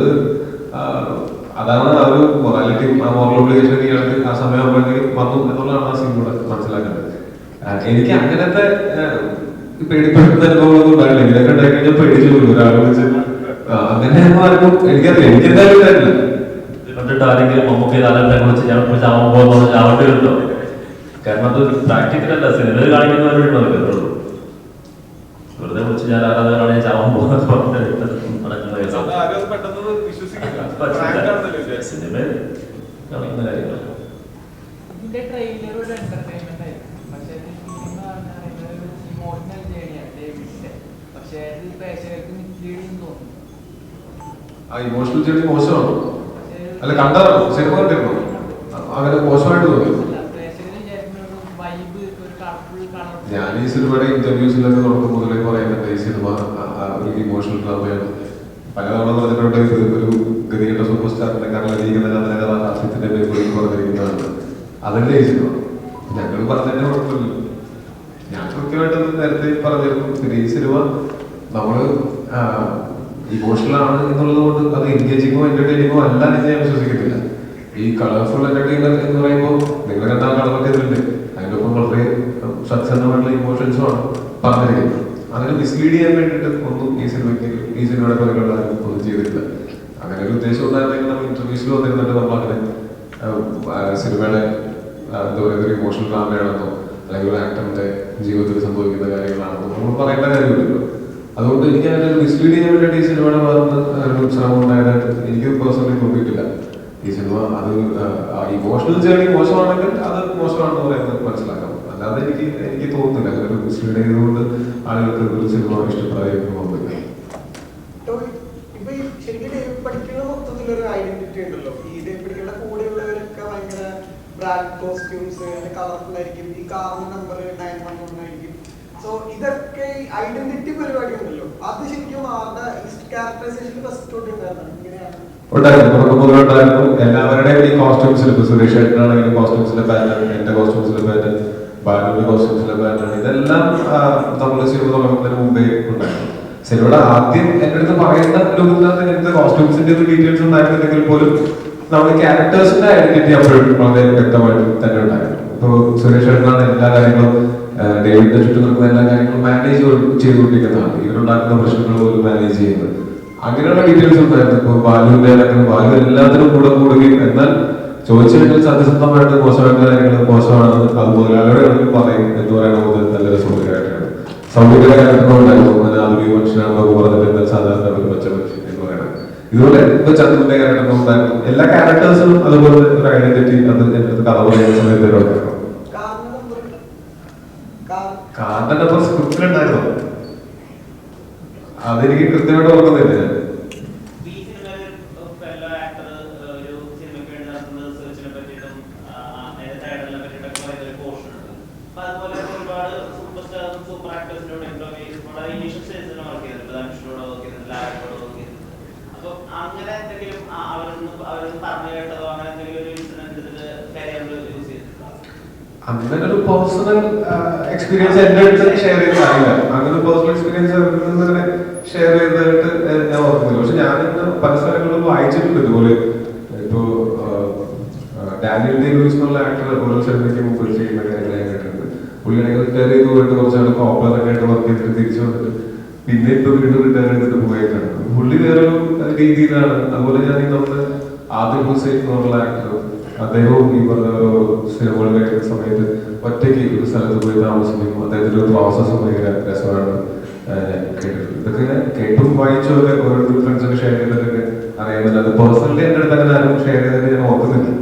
A: അതാണ് ആ ഒരു മൊറാലിറ്റി, ആ മോറൽ ഒബ്ലിഗേഷൻ ഇയാൾക്ക് ആ സമയമാകുമ്പോഴേക്കും വന്നു എന്നുള്ളതാണ് ആ സീനിലൂടെ മനസ്സിലാക്കേണ്ടത്. എനിക്ക് അങ്ങനത്തെ പേടിപ്പെടുത്തുന്ന അനുഭവങ്ങളൊന്നും ഉണ്ടായില്ല. ഇതിനൊക്കെ ഉണ്ടായി കഴിഞ്ഞാൽ പേടിച്ചു പോലും ഒരാളെ വിളിച്ച് അങ്ങനെ ആർക്കും എനിക്കറിയില്ല, എനിക്ക് എന്തായാലും ഉണ്ടായിട്ടില്ല.
E: കണ്ടിട്ട് ആരെങ്കിലും മമ്മൂക്കി ലാലേട്ടനെ കുറിച്ച് ഞാൻ ചാവാൻ പോകുന്ന ചാവേണ്ടി വരുമല്ലോ. കാരണം അത് പ്രാക്ടിക്കലല്ല, സിനിമയിൽ കാണിക്കുന്നവരുള്ളൂ. വെറുതെ വിളിച്ച് ഞാൻ ആരാധകരാണ് ഞാൻ ചാവാൻ പോകുന്നത് സിനിമയിൽ കാണിക്കുന്ന കാര്യങ്ങളല്ല.
J: ഇതിന്റെ ട്രെയിലർ ഒരു എന്റർടൈൻമെന്റ് ആയിരുന്നു, പക്ഷേ ഇമോഷണൽ ജേണിയാണ് ഡേവിഡിന്റെ. പക്ഷേ ഇത് പ്രേക്ഷകർക്ക് മിസ്ലീഡിങ് തോന്നുന്നു.
A: ആ ഇമോഷണൽ ജേർണി മോശമാണ്. അല്ല കണ്ടാറോ സിനിമ കണ്ടിരുന്നോ? അങ്ങനെ മോശമായിട്ട് തോന്നി. ഞാൻ ഈ സിനിമയുടെ ഇന്റർവ്യൂസിലൊക്കെ തുടക്കം മുതലേ പറയുന്നുണ്ട് ഈ സിനിമ ഒരു ഇമോഷണൽ ഡ്രാമയാണ്. പലതവണ പറഞ്ഞിട്ടുണ്ട് ഇത് ഒരു ഗതികെട്ട സൂപ്പർ സ്റ്റാറിന്റെ കഥാപാത്രത്തിന്റെ പേര് പറഞ്ഞിരിക്കുന്നതാണ്. അതല്ലേ ഈ സിനിമ. ഞങ്ങൾ പറഞ്ഞതിന്റെ കുഴപ്പമില്ല, ഞാൻ കൃത്യമായിട്ട് നേരത്തെ പറഞ്ഞിരുന്നു. പിന്നെ ഈ സിനിമ നമ്മള് ഇമോഷണൽ ആണ് എന്നുള്ളത് കൊണ്ട് അത് എൻഗേജിങ്ങോ എന്റർടൈനിങ്ങോ അല്ല എന്ന് ഞാൻ വിശ്വസിക്കുന്നില്ല. ഈ കളർഫുൾ എന്റർടൈനർ എന്ന് പറയുമ്പോൾ നിങ്ങൾ കണ്ടാൽ കളറൊക്കെ ഇതിലുണ്ട്, അതിൻ്റെ ഒപ്പം വളരെ സത്സന്നമായിട്ടുള്ള ഇമോഷൻസും ആണ് പറഞ്ഞിരിക്കുന്നത്. അങ്ങനെ മിസ്ലീഡ് ചെയ്യാൻ വേണ്ടിയിട്ട് ഒന്നും ഈ സിനിമയുടെ പുറകുള്ള ഒന്നും ചെയ്തിട്ടില്ല. അങ്ങനെ ഒരു ഉദ്ദേശം ഉണ്ടായിരുന്നെങ്കിൽ നമ്മൾ ഇന്റർവ്യൂസിൽ വന്നിരുന്നിട്ട് നമ്മൾ അങ്ങനെ സിനിമയുടെ എന്താ പറയുക ഒരു ഇമോഷണൽ ഡ്രാമയാണെന്നോ അല്ലെങ്കിൽ ഒരു ആക്ടറിന്റെ ജീവിതത്തിൽ സംഭവിക്കുന്ന കാര്യങ്ങളാണെന്നോ നമ്മൾ പറയേണ്ട കാര്യമില്ലല്ലോ. അതുകൊണ്ട് എനിക്ക് അങ്ങനെ മിസ്ലീഡ് ചെയ്യാൻ വേണ്ടിയിട്ട് ഈ സിനിമയുടെ ഭാഗത്ത് ഒരു ശ്രമം ഉണ്ടായതായിട്ട് എനിക്ക് പേഴ്സണലി തോന്നിയിട്ടില്ല. ഈ സിനിമ അത് ഇമോഷണൽ ജേർണി മോശമാണെങ്കിൽ അത് മോശമാണെന്ന് പറയുന്നത് മനസ്സിലാക്കാം. അല്ലാതെ എനിക്ക് തോന്നുന്നില്ല അങ്ങനെ ഒരു മിസ്ലീഡ് ചെയ്തുകൊണ്ട് ആളുകൾക്ക് ഒരു സിനിമ ഇഷ്ടപ്പെടാതിരിക്കുന്നു.
D: ഇപ്പൊ ഈ ശരിക്കും ഡേവിഡ് പഠിക്കുന്ന മൊത്തത്തിലൊരു ഐഡന്റിറ്റി ഉണ്ടല്ലോ. ഈ ഡേവിഡ് പഠിക്കുന്ന കൂടെയുള്ളവരൊക്കെ ഭയങ്കര ബ്രാൻഡ് കോസ്റ്റ്യൂംസ്, കളർഫുൾ ആയിരിക്കും. ഈ കാറിന്റെ നമ്പർ 911 ആയിരിക്കും. സോ ഇതൊക്കെ ഐഡന്റിറ്റി പരിപാടി ഉണ്ടല്ലോ, അത് ശരിക്കും ആരുടെ ക്യാരക്ടറൈസേഷൻ ഫസ്റ്റ് തൊട്ട് ഉണ്ടായിരുന്നു.
A: എല്ലാവരുടെയും ഈ കോസ്റ്റ്യൂംസിൽ ഇപ്പൊ സുരേഷ് ഏട്ടനാണെങ്കിലും കോസ്റ്റ്യൂംസിലെ പാറ്റേൺ, എന്റെ കോസ്റ്റ്യൂംസിലെ പാറ്റേൺ, ബാലുവിന്റെ കോസ്റ്റ്യൂംസിലെ പാറ്റേൺ, ഇതെല്ലാം നമ്മള് സിനിമ തുടങ്ങുന്നതിന് മുമ്പേ ഉണ്ടായിരുന്നു. സിനിമയുടെ ആദ്യം എന്റെ അടുത്ത് പറയേണ്ട ലോകത്തിനകത്ത് ഇങ്ങനത്തെ കോസ്റ്റ്യൂംസിന്റെ ഒരു ഡീറ്റെയിൽസ് ഉണ്ടായിരുന്നെങ്കിൽ പോലും നമ്മുടെ ക്യാരക്ടേഴ്സിന്റെ ഐഡന്റിറ്റി അപ്പോഴും വളരെ വ്യക്തമായിട്ട് തന്നെ ഉണ്ടായിരുന്നു. ഇപ്പൊ സുരേഷ് ഏട്ടനാണ് എല്ലാ കാര്യങ്ങളും ഡേവിഡിന്റെ ചുറ്റും നിൽക്കുന്ന എല്ലാ കാര്യങ്ങളും മാനേജ് ചെയ്തുകൊണ്ടിരിക്കുന്നതാണ്. ഇവരുണ്ടാക്കുന്ന പ്രശ്നങ്ങൾ പോലും മാനേജ് ചെയ്യുന്നത്. അങ്ങനെയുള്ള ഡീറ്റെയിൽസ് ഉണ്ടായിരുന്നു. ഇപ്പൊ ബാലുവിന്റെ ബാലു എല്ലാത്തിനും കൂടെ കൂടുകയും എന്നാൽ ചോദിച്ചു കഴിഞ്ഞാൽ സത്യസന്ധമായിട്ട് മോശമായിട്ടുള്ള കാര്യങ്ങൾ മോശമാണെന്ന് അത് മുതലാളിയോട് പറയും എന്ന് പറയുന്നത് നല്ല രസമുള്ള കാര്യമാണ്. സൗകര്യയുടെ കാര്യങ്ങളുണ്ടായിരുന്നു. ആധുനിക മനുഷ്യനാണെന്നൊക്കെ പറഞ്ഞിട്ട് എന്നാൽ സാധാരണ ഒരു പച്ച മനുഷ്യൻ എന്ന് പറയുന്നത്. ഇതുപോലെ ഇപ്പൊ ചന്ദ്രന്റെ ക്യാരക്ടർ ഉണ്ടായിരുന്നു. എല്ലാ ക്യാരക്ടേഴ്സും അതുപോലെ ഒരു ഐഡന്റിറ്റി അത് എന്റെ അടുത്ത് കഥ പറയുന്ന സമയത്ത് ഉണ്ടായിരുന്നു. കാറിന്റെ നമ്പർ സ്ക്രിപ്റ്റിലുണ്ടായിരുന്നു. അതെനിക്ക് കൃത്യമായിട്ട് ഓർക്കുന്നില്ല.
B: അതുപോലെ ഒരുപാട് സൂപ്പർ സ്റ്റാർ സൂപ്പർ ആക്ടേഴ്സിനോട് ഇന്റർവ്യൂ
A: അങ്ങനെ ഒരു പേഴ്സണൽ എക്സ്പീരിയൻസ് എന്റെ അടുത്ത് ഷെയർ ചെയ്ത് അറിയില്ല. അങ്ങനെ പേഴ്സണൽ എക്സ്പീരിയൻസ് അങ്ങനെ ഷെയർ ചെയ്തതായിട്ട് ഞാൻ ഓർക്കുന്നില്ല. പക്ഷെ ഞാൻ പല സ്ഥലങ്ങളിലും വായിച്ചിട്ടുണ്ട് ഇതുപോലെ. ഇപ്പോ ഡാനിയൽ ഡേ ലൂയിസ് എന്നുള്ള ആക്ടർ ഓരോ സിനിമയ്ക്ക് മുമ്പ് ചെയ്യുന്ന കാര്യങ്ങൾ ഞാൻ കേട്ടിട്ടുണ്ട്. പുള്ളിയാണെങ്കിൽ റിട്ടയർ ചെയ്ത് പോയിട്ട് കുറച്ചാൾ കോപ്പറൊക്കെ ആയിട്ട് വർക്ക് ചെയ്തിട്ട് തിരിച്ചു വന്നിട്ട് പിന്നെ ഇപ്പൊ വീണ്ടും റിട്ടയർ ചെയ്തിട്ട് പോയേക്കാണ്. പുള്ളി വേറൊരു രീതിയിലാണ്. അതുപോലെ ഞാൻ നമ്മുടെ ആദിൽ ഹുസൈൻ എന്നുള്ള ആക്ടർ, അദ്ദേഹവും ഈ പറഞ്ഞ സിനിമകൾ കഴിക്കുന്ന സമയത്ത് ഒറ്റയ്ക്ക് ഒരു സ്ഥലത്ത് പോയി താമസിക്കും. അദ്ദേഹത്തിന്റെ ഒരു പ്രോസസ്സും ഭയങ്കര രസമാണ് കേട്ടിട്ടുണ്ട്. ഇതൊക്കെ കേട്ടും വായിച്ചും ഒക്കെ ഓരോരുത്തർ ഫ്രണ്ട്സൊക്കെ ഷെയർ ചെയ്തിട്ടൊക്കെ അറിയാമല്ലോ. അത് പേഴ്സണലി എന്റെ അടുത്ത് അങ്ങനെ ആരും ഷെയർ ചെയ്തിട്ട് ഞാൻ ഓർക്കുന്നില്ല.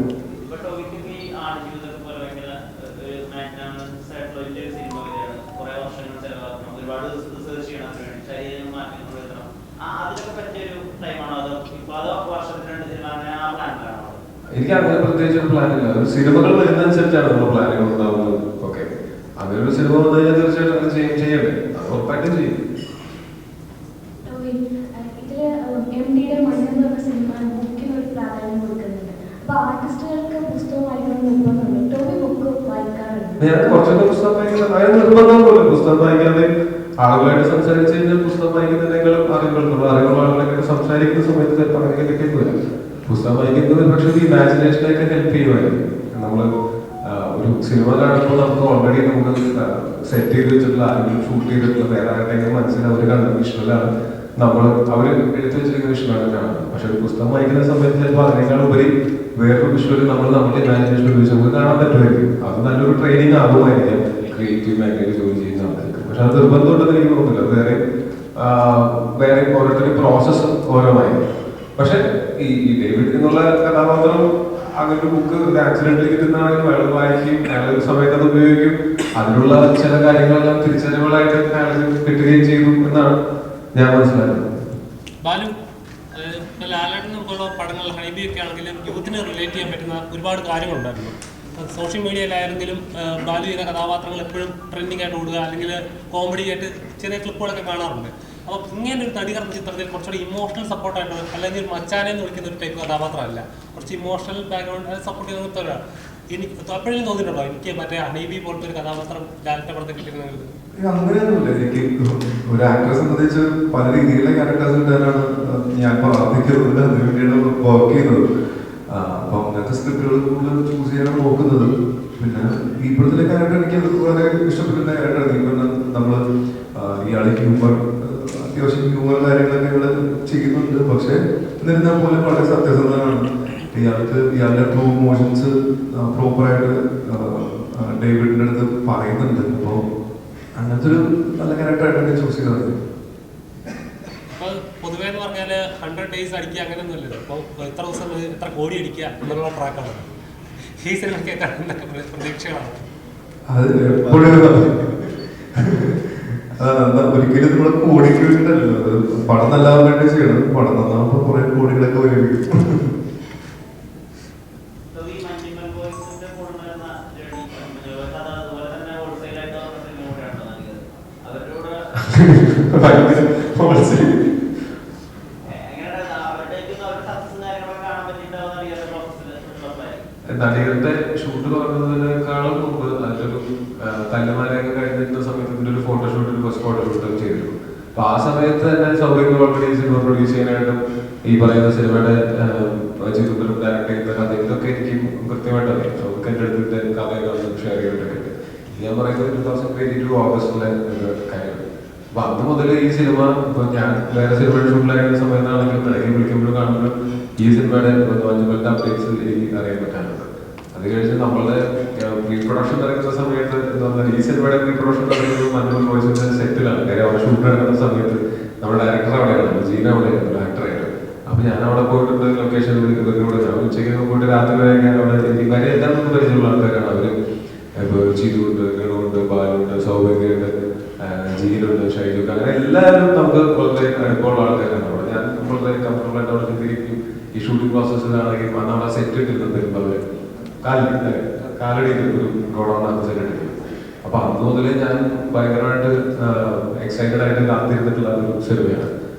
A: എനിക്ക് അങ്ങനെ പ്രത്യേകിച്ച് ഒരു പ്ലാനില്ല. ഒരു സിനിമകൾ വരുന്നതനുസരിച്ചാണ് നമ്മുടെ പ്ലാനുകൾ ഉണ്ടാവുന്നത്. ഓക്കെ, അങ്ങനെ ഒരു സിനിമ വന്നു കഴിഞ്ഞാൽ തീർച്ചയായിട്ടും അങ്ങനെ ചെയ്യണ്ടേ, അത് ഉറപ്പായിട്ടും ചെയ്യും. ഞാൻ കുറച്ചൊക്കെ പുസ്തകം വായിക്കുന്നത് അതിന് നിർബന്ധമൊന്നുമില്ല. പുസ്തകം വായിക്കാതെ ആളുകളായിട്ട് സംസാരിച്ച് കഴിഞ്ഞാൽ പുസ്തകം വായിക്കുന്നതിനേക്കാളും അറിവുള്ള ആളുകളൊക്കെ സംസാരിക്കുന്ന സമയത്ത് ചിലപ്പോൾ അങ്ങനെ കിട്ടുന്നില്ല. പുസ്തകം വായിക്കുന്നത് പക്ഷേ ഈ ഇമാജിനേഷനൊക്കെ ഹെൽപ്പ് ചെയ്യുമായിരുന്നു. നമ്മൾ ഒരു സിനിമ കാണുമ്പോൾ നമുക്ക് ഓൾറെഡി നമുക്ക് സെറ്റ് ചെയ്ത് വെച്ചിട്ടുള്ള ആരെങ്കിലും ഷൂട്ട് ചെയ്തിട്ടുള്ള വേറെ ആരുടെയെങ്കിലും മനസ്സിൽ അവർ കണ്ട വിഷ്വലാണ് നമ്മൾ അവർ എടുത്തു വെച്ചിരിക്കുന്ന വിഷ്വലാണ് കാണുന്നത്. പക്ഷെ ഒരു പുസ്തകം വായിക്കുന്ന സമയത്ത് ചിലപ്പോൾ അതിനേക്കാൾ ഉപരി വേറൊരു വിഷ്വല് നമ്മുടെ ഇമാജിനേഷൻ ഉപയോഗിച്ച് നമുക്ക് കാണാൻ പറ്റുമായിരിക്കും. അത് നല്ലൊരു ട്രെയിനിങ് ആകുമായിരിക്കാം ക്രിയേറ്റീവ് മേഖലയിൽ ജോലി ചെയ്യുന്ന ആൾക്കാർക്ക്. പക്ഷെ അത് നിർബന്ധമുണ്ടെന്ന് എനിക്ക് തോന്നുന്നില്ല. വേറെ ഓരോരുത്തരുടെ പ്രോസസ്സ് ഓരോന്നായിരിക്കും. പക്ഷെ ഈ ഡേവിഡ് എന്നുള്ള കഥാപാത്രം അങ്ങനെ ഒരു ബുക്ക് ഒരു ആക്സിഡന്റിൽ കിട്ടുന്നതാണെങ്കിൽ അയാൾ വായിക്കും, അയാൾ ഒരു സമയത്ത് അത് ഉപയോഗിക്കും. അതിനുള്ള ചില കാര്യങ്ങളെല്ലാം തിരിച്ചറിവുകളായിട്ട് അയാൾക്ക് കിട്ടുകയും ചെയ്തു എന്നാണ് ഞാൻ മനസ്സിലാക്കുന്നത്.
C: ബാലു, ലാലേട്ടൻ പോലുള്ള പടങ്ങൾ ഹണിബി ഒക്കെ ആണെങ്കിലും യൂത്തിന് റിലേറ്റ് ചെയ്യാൻ പറ്റുന്ന ഒരുപാട് കാര്യങ്ങളുണ്ടായിരുന്നു. സോഷ്യൽ മീഡിയയിലായിരുന്നെങ്കിലും ബാലു ചെയ്യുന്ന കഥാപാത്രങ്ങൾ എപ്പോഴും ട്രെൻഡിങ് ആയിട്ട് ഓടുക, അല്ലെങ്കിൽ കോമഡി ആയിട്ട് ചെറിയ ക്ലിപ്പുകളൊക്കെ കാണാറുണ്ട്. അപ്പോൾ ഇങ്ങനെ ഒരു നടികർന്ന ചിത്രത്തിൽ കുറച്ചുകൂടി ഇമോഷണൽ സപ്പോർട്ടായിട്ട്, അല്ലെങ്കിൽ ഒരു മച്ചാനെ എന്ന് വിളിക്കുന്ന ഒരു ടൈപ്പ് കഥാപാത്രമല്ല, കുറച്ച് ഇമോഷണൽ ബാക്ക്ഗ്രൗണ്ട് സപ്പോർട്ട് ചെയ്യുന്ന ഒരാൾ. എനിക്ക് എപ്പോഴും തോന്നിയിട്ടുണ്ടോ എനിക്ക് മറ്റേ ഹണീബി പോലത്തെ ഒരു കഥാപാത്രം ലാലിന്റെ പടത്തിൽ കിട്ടുന്നത്?
G: അങ്ങനെയൊന്നുമില്ല. എനിക്ക് ഒരു ആക്ടറെ സംബന്ധിച്ച് പല രീതിയിലുള്ള ക്യാരക്ടേഴ്സ് ഉണ്ടാകാനാണ് ഞാൻ പ്രാർത്ഥിക്കുന്നത്, അതിനു വേണ്ടിയാണ് വർക്ക് ചെയ്യുന്നത്. അപ്പൊ അങ്ങനത്തെ സ്ക്രിപ്റ്റുകൾ കൂടുതൽ ചൂസ് ചെയ്യാനാണ് നോക്കുന്നത്. പിന്നെ ഈ ഇപ്പോഴത്തെ ക്യാരക്ടർ എനിക്ക് വളരെ ഇഷ്ടപ്പെടുന്ന ക്യാരക്ടറാണ്. ഇപ്പം നമ്മൾ ഇയാൾ ഹ്യൂമർ, അത്യാവശ്യം ഹ്യൂമർ കാര്യങ്ങളൊക്കെ ഇവിടെ ചെയ്യുന്നുണ്ട്. പക്ഷെ എന്നിരുന്നാൽ പോലും വളരെ സത്യസന്ധനാണ്. ഇയാളുടെ ട്രൂ ഇമോഷൻസ് പ്രോപ്പറായിട്ട് ഡേവിഡിന്റെ അടുത്ത് പറയുന്നുണ്ട്. അപ്പോൾ അങ്ങനത്തെ ഒരു നല്ല ക്യാരക്ടറായിട്ടാണ് ചൂസ് ചെയ്തത്.
C: പൊതുവേ എന്ന് പറഞ്ഞാൽ 100 days അടിക്കുക അങ്ങനെയൊന്നുമല്ലല്ലോ. അപ്പോൾ എത്ര ദിവസം എത്ര കോടി അടിക്കുക എന്നുള്ള ട്രാക്കാണ് ഈ സിനിമയ്ക്ക് പ്രതീക്ഷകളാണ്.
G: അത് എപ്പോഴും ഒരിക്കലും നമ്മൾ കോടിക്ക് വേണ്ടിയിട്ടല്ലോ, അത് പടം നല്ലാവാൻ വേണ്ടി ചെയ്യണം. പടം നന്നാകുമ്പോൾ കുറെ കോടികളൊക്കെ വരും.
A: നടികളുടെ ഷൂട്ട് തുടങ്ങുന്നതിനേക്കാളും മുമ്പ് അതിലൊരു തല്ലമാരെയൊക്കെ കഴിഞ്ഞിരുന്ന സമയത്ത് ഇതിന്റെ ഒരു ഫോട്ടോഷൂട്ട്, ഒരു ഫസ്റ്റ് ഫോട്ടോഷൂട്ടൊക്കെ ചെയ്തിരുന്നു. അപ്പൊ ആ സമയത്ത് തന്നെ സൗകര്യം ഓൾറെഡി സിനിമ പ്രൊഡ്യൂസ് ചെയ്യാനായിട്ടും ഈ പറയുന്ന സിനിമയുടെ ചിത്രത്തിലും ഡയറക്ട് ചെയ്യുന്ന കഥ ഇതൊക്കെ എനിക്ക് കൃത്യമായിട്ട് അറിയാം. നമുക്ക് എൻ്റെ അടുത്ത് കഥയൊക്കെ ഷെയർ ചെയ്തിട്ടൊക്കെ ഉണ്ട്. ഞാൻ പറയുന്നത് 2022 ഓഗസ്റ്റിലെ കാര്യമാണ്. അപ്പൊ അന്ന് മുതൽ ഈ സിനിമ ഇപ്പൊ ഞാൻ വേറെ സിനിമയുടെ ഷൂട്ടിലായിരുന്ന സമയത്താണെങ്കിലും ഇടയ്ക്ക് വിളിക്കുമ്പോഴും കാണുമ്പോഴും ഈ സിനിമയുടെ മഞ്ഞുമലിന്റെ അപ്ഡേറ്റ്സ് എനിക്ക് അറിയാൻ പറ്റാറുണ്ട്. അത് കഴിഞ്ഞ് നമ്മളുടെ പ്രീ പ്രൊഡക്ഷൻ നടക്കുന്ന സമയത്ത് എന്താ പറയുക, ഈ സിനിമയുടെ പ്രീ പ്രൊഡക്ഷൻ നടക്കുന്നത് മഞ്ഞുമൽ ബോയ്സിന്റെ സെറ്റിലാണ്. കാര്യം അവിടെ ഷൂട്ട് നടക്കുന്ന സമയത്ത് നമ്മുടെ ഡയറക്ടർ അവിടെയാണ്, ജീന അവിടെയാണ് ആക്ടറായിട്ട്. അപ്പൊ ഞാൻ അവിടെ പോയിട്ടുണ്ട് ലൊക്കേഷനിൽ ഇവരുടെ ഞാൻ ഉച്ചയ്ക്ക് പോയിട്ട് രാത്രി വരെ ഞാൻ അവിടെ കാര്യം എല്ലാം നമുക്ക് പരിചയമുള്ള ആൾക്കാരാണ്. അവര് ഇപ്പൊ ചിതുണ്ട്, ഗണുണ്ട്, ബാലുണ്ട്, സൗഭാഗ്യമുണ്ട്, ജീനുണ്ട്, ഷൈജുണ്ട്, അങ്ങനെ എല്ലാവരും നമുക്ക് വളരെ അടുപ്പമുള്ള ആൾക്കാരാണ്. അവിടെ ഞാൻ വളരെ കംഫർട്ടബിൾ ആയിട്ട് അവിടെ ചിന്തിക്കും. ഈ ഷൂട്ടിംഗ് പ്രോസസ്സിലാണെങ്കിൽ അന്ന് അവിടെ സെറ്റ് ഇട്ടിരുന്നത് അവര് കാലടിയിൽ ഒരു ഗോഡൗണിനകത്ത് സെറ്റ് ഇട്ടിരുന്നു. അപ്പൊ അന്ന് മുതലേ ഞാൻ ഭയങ്കരമായിട്ട് എക്സൈറ്റഡ് ആയിട്ട് കാത്തിരുന്നിട്ടുള്ള ഒരു സിനിമയാണ്.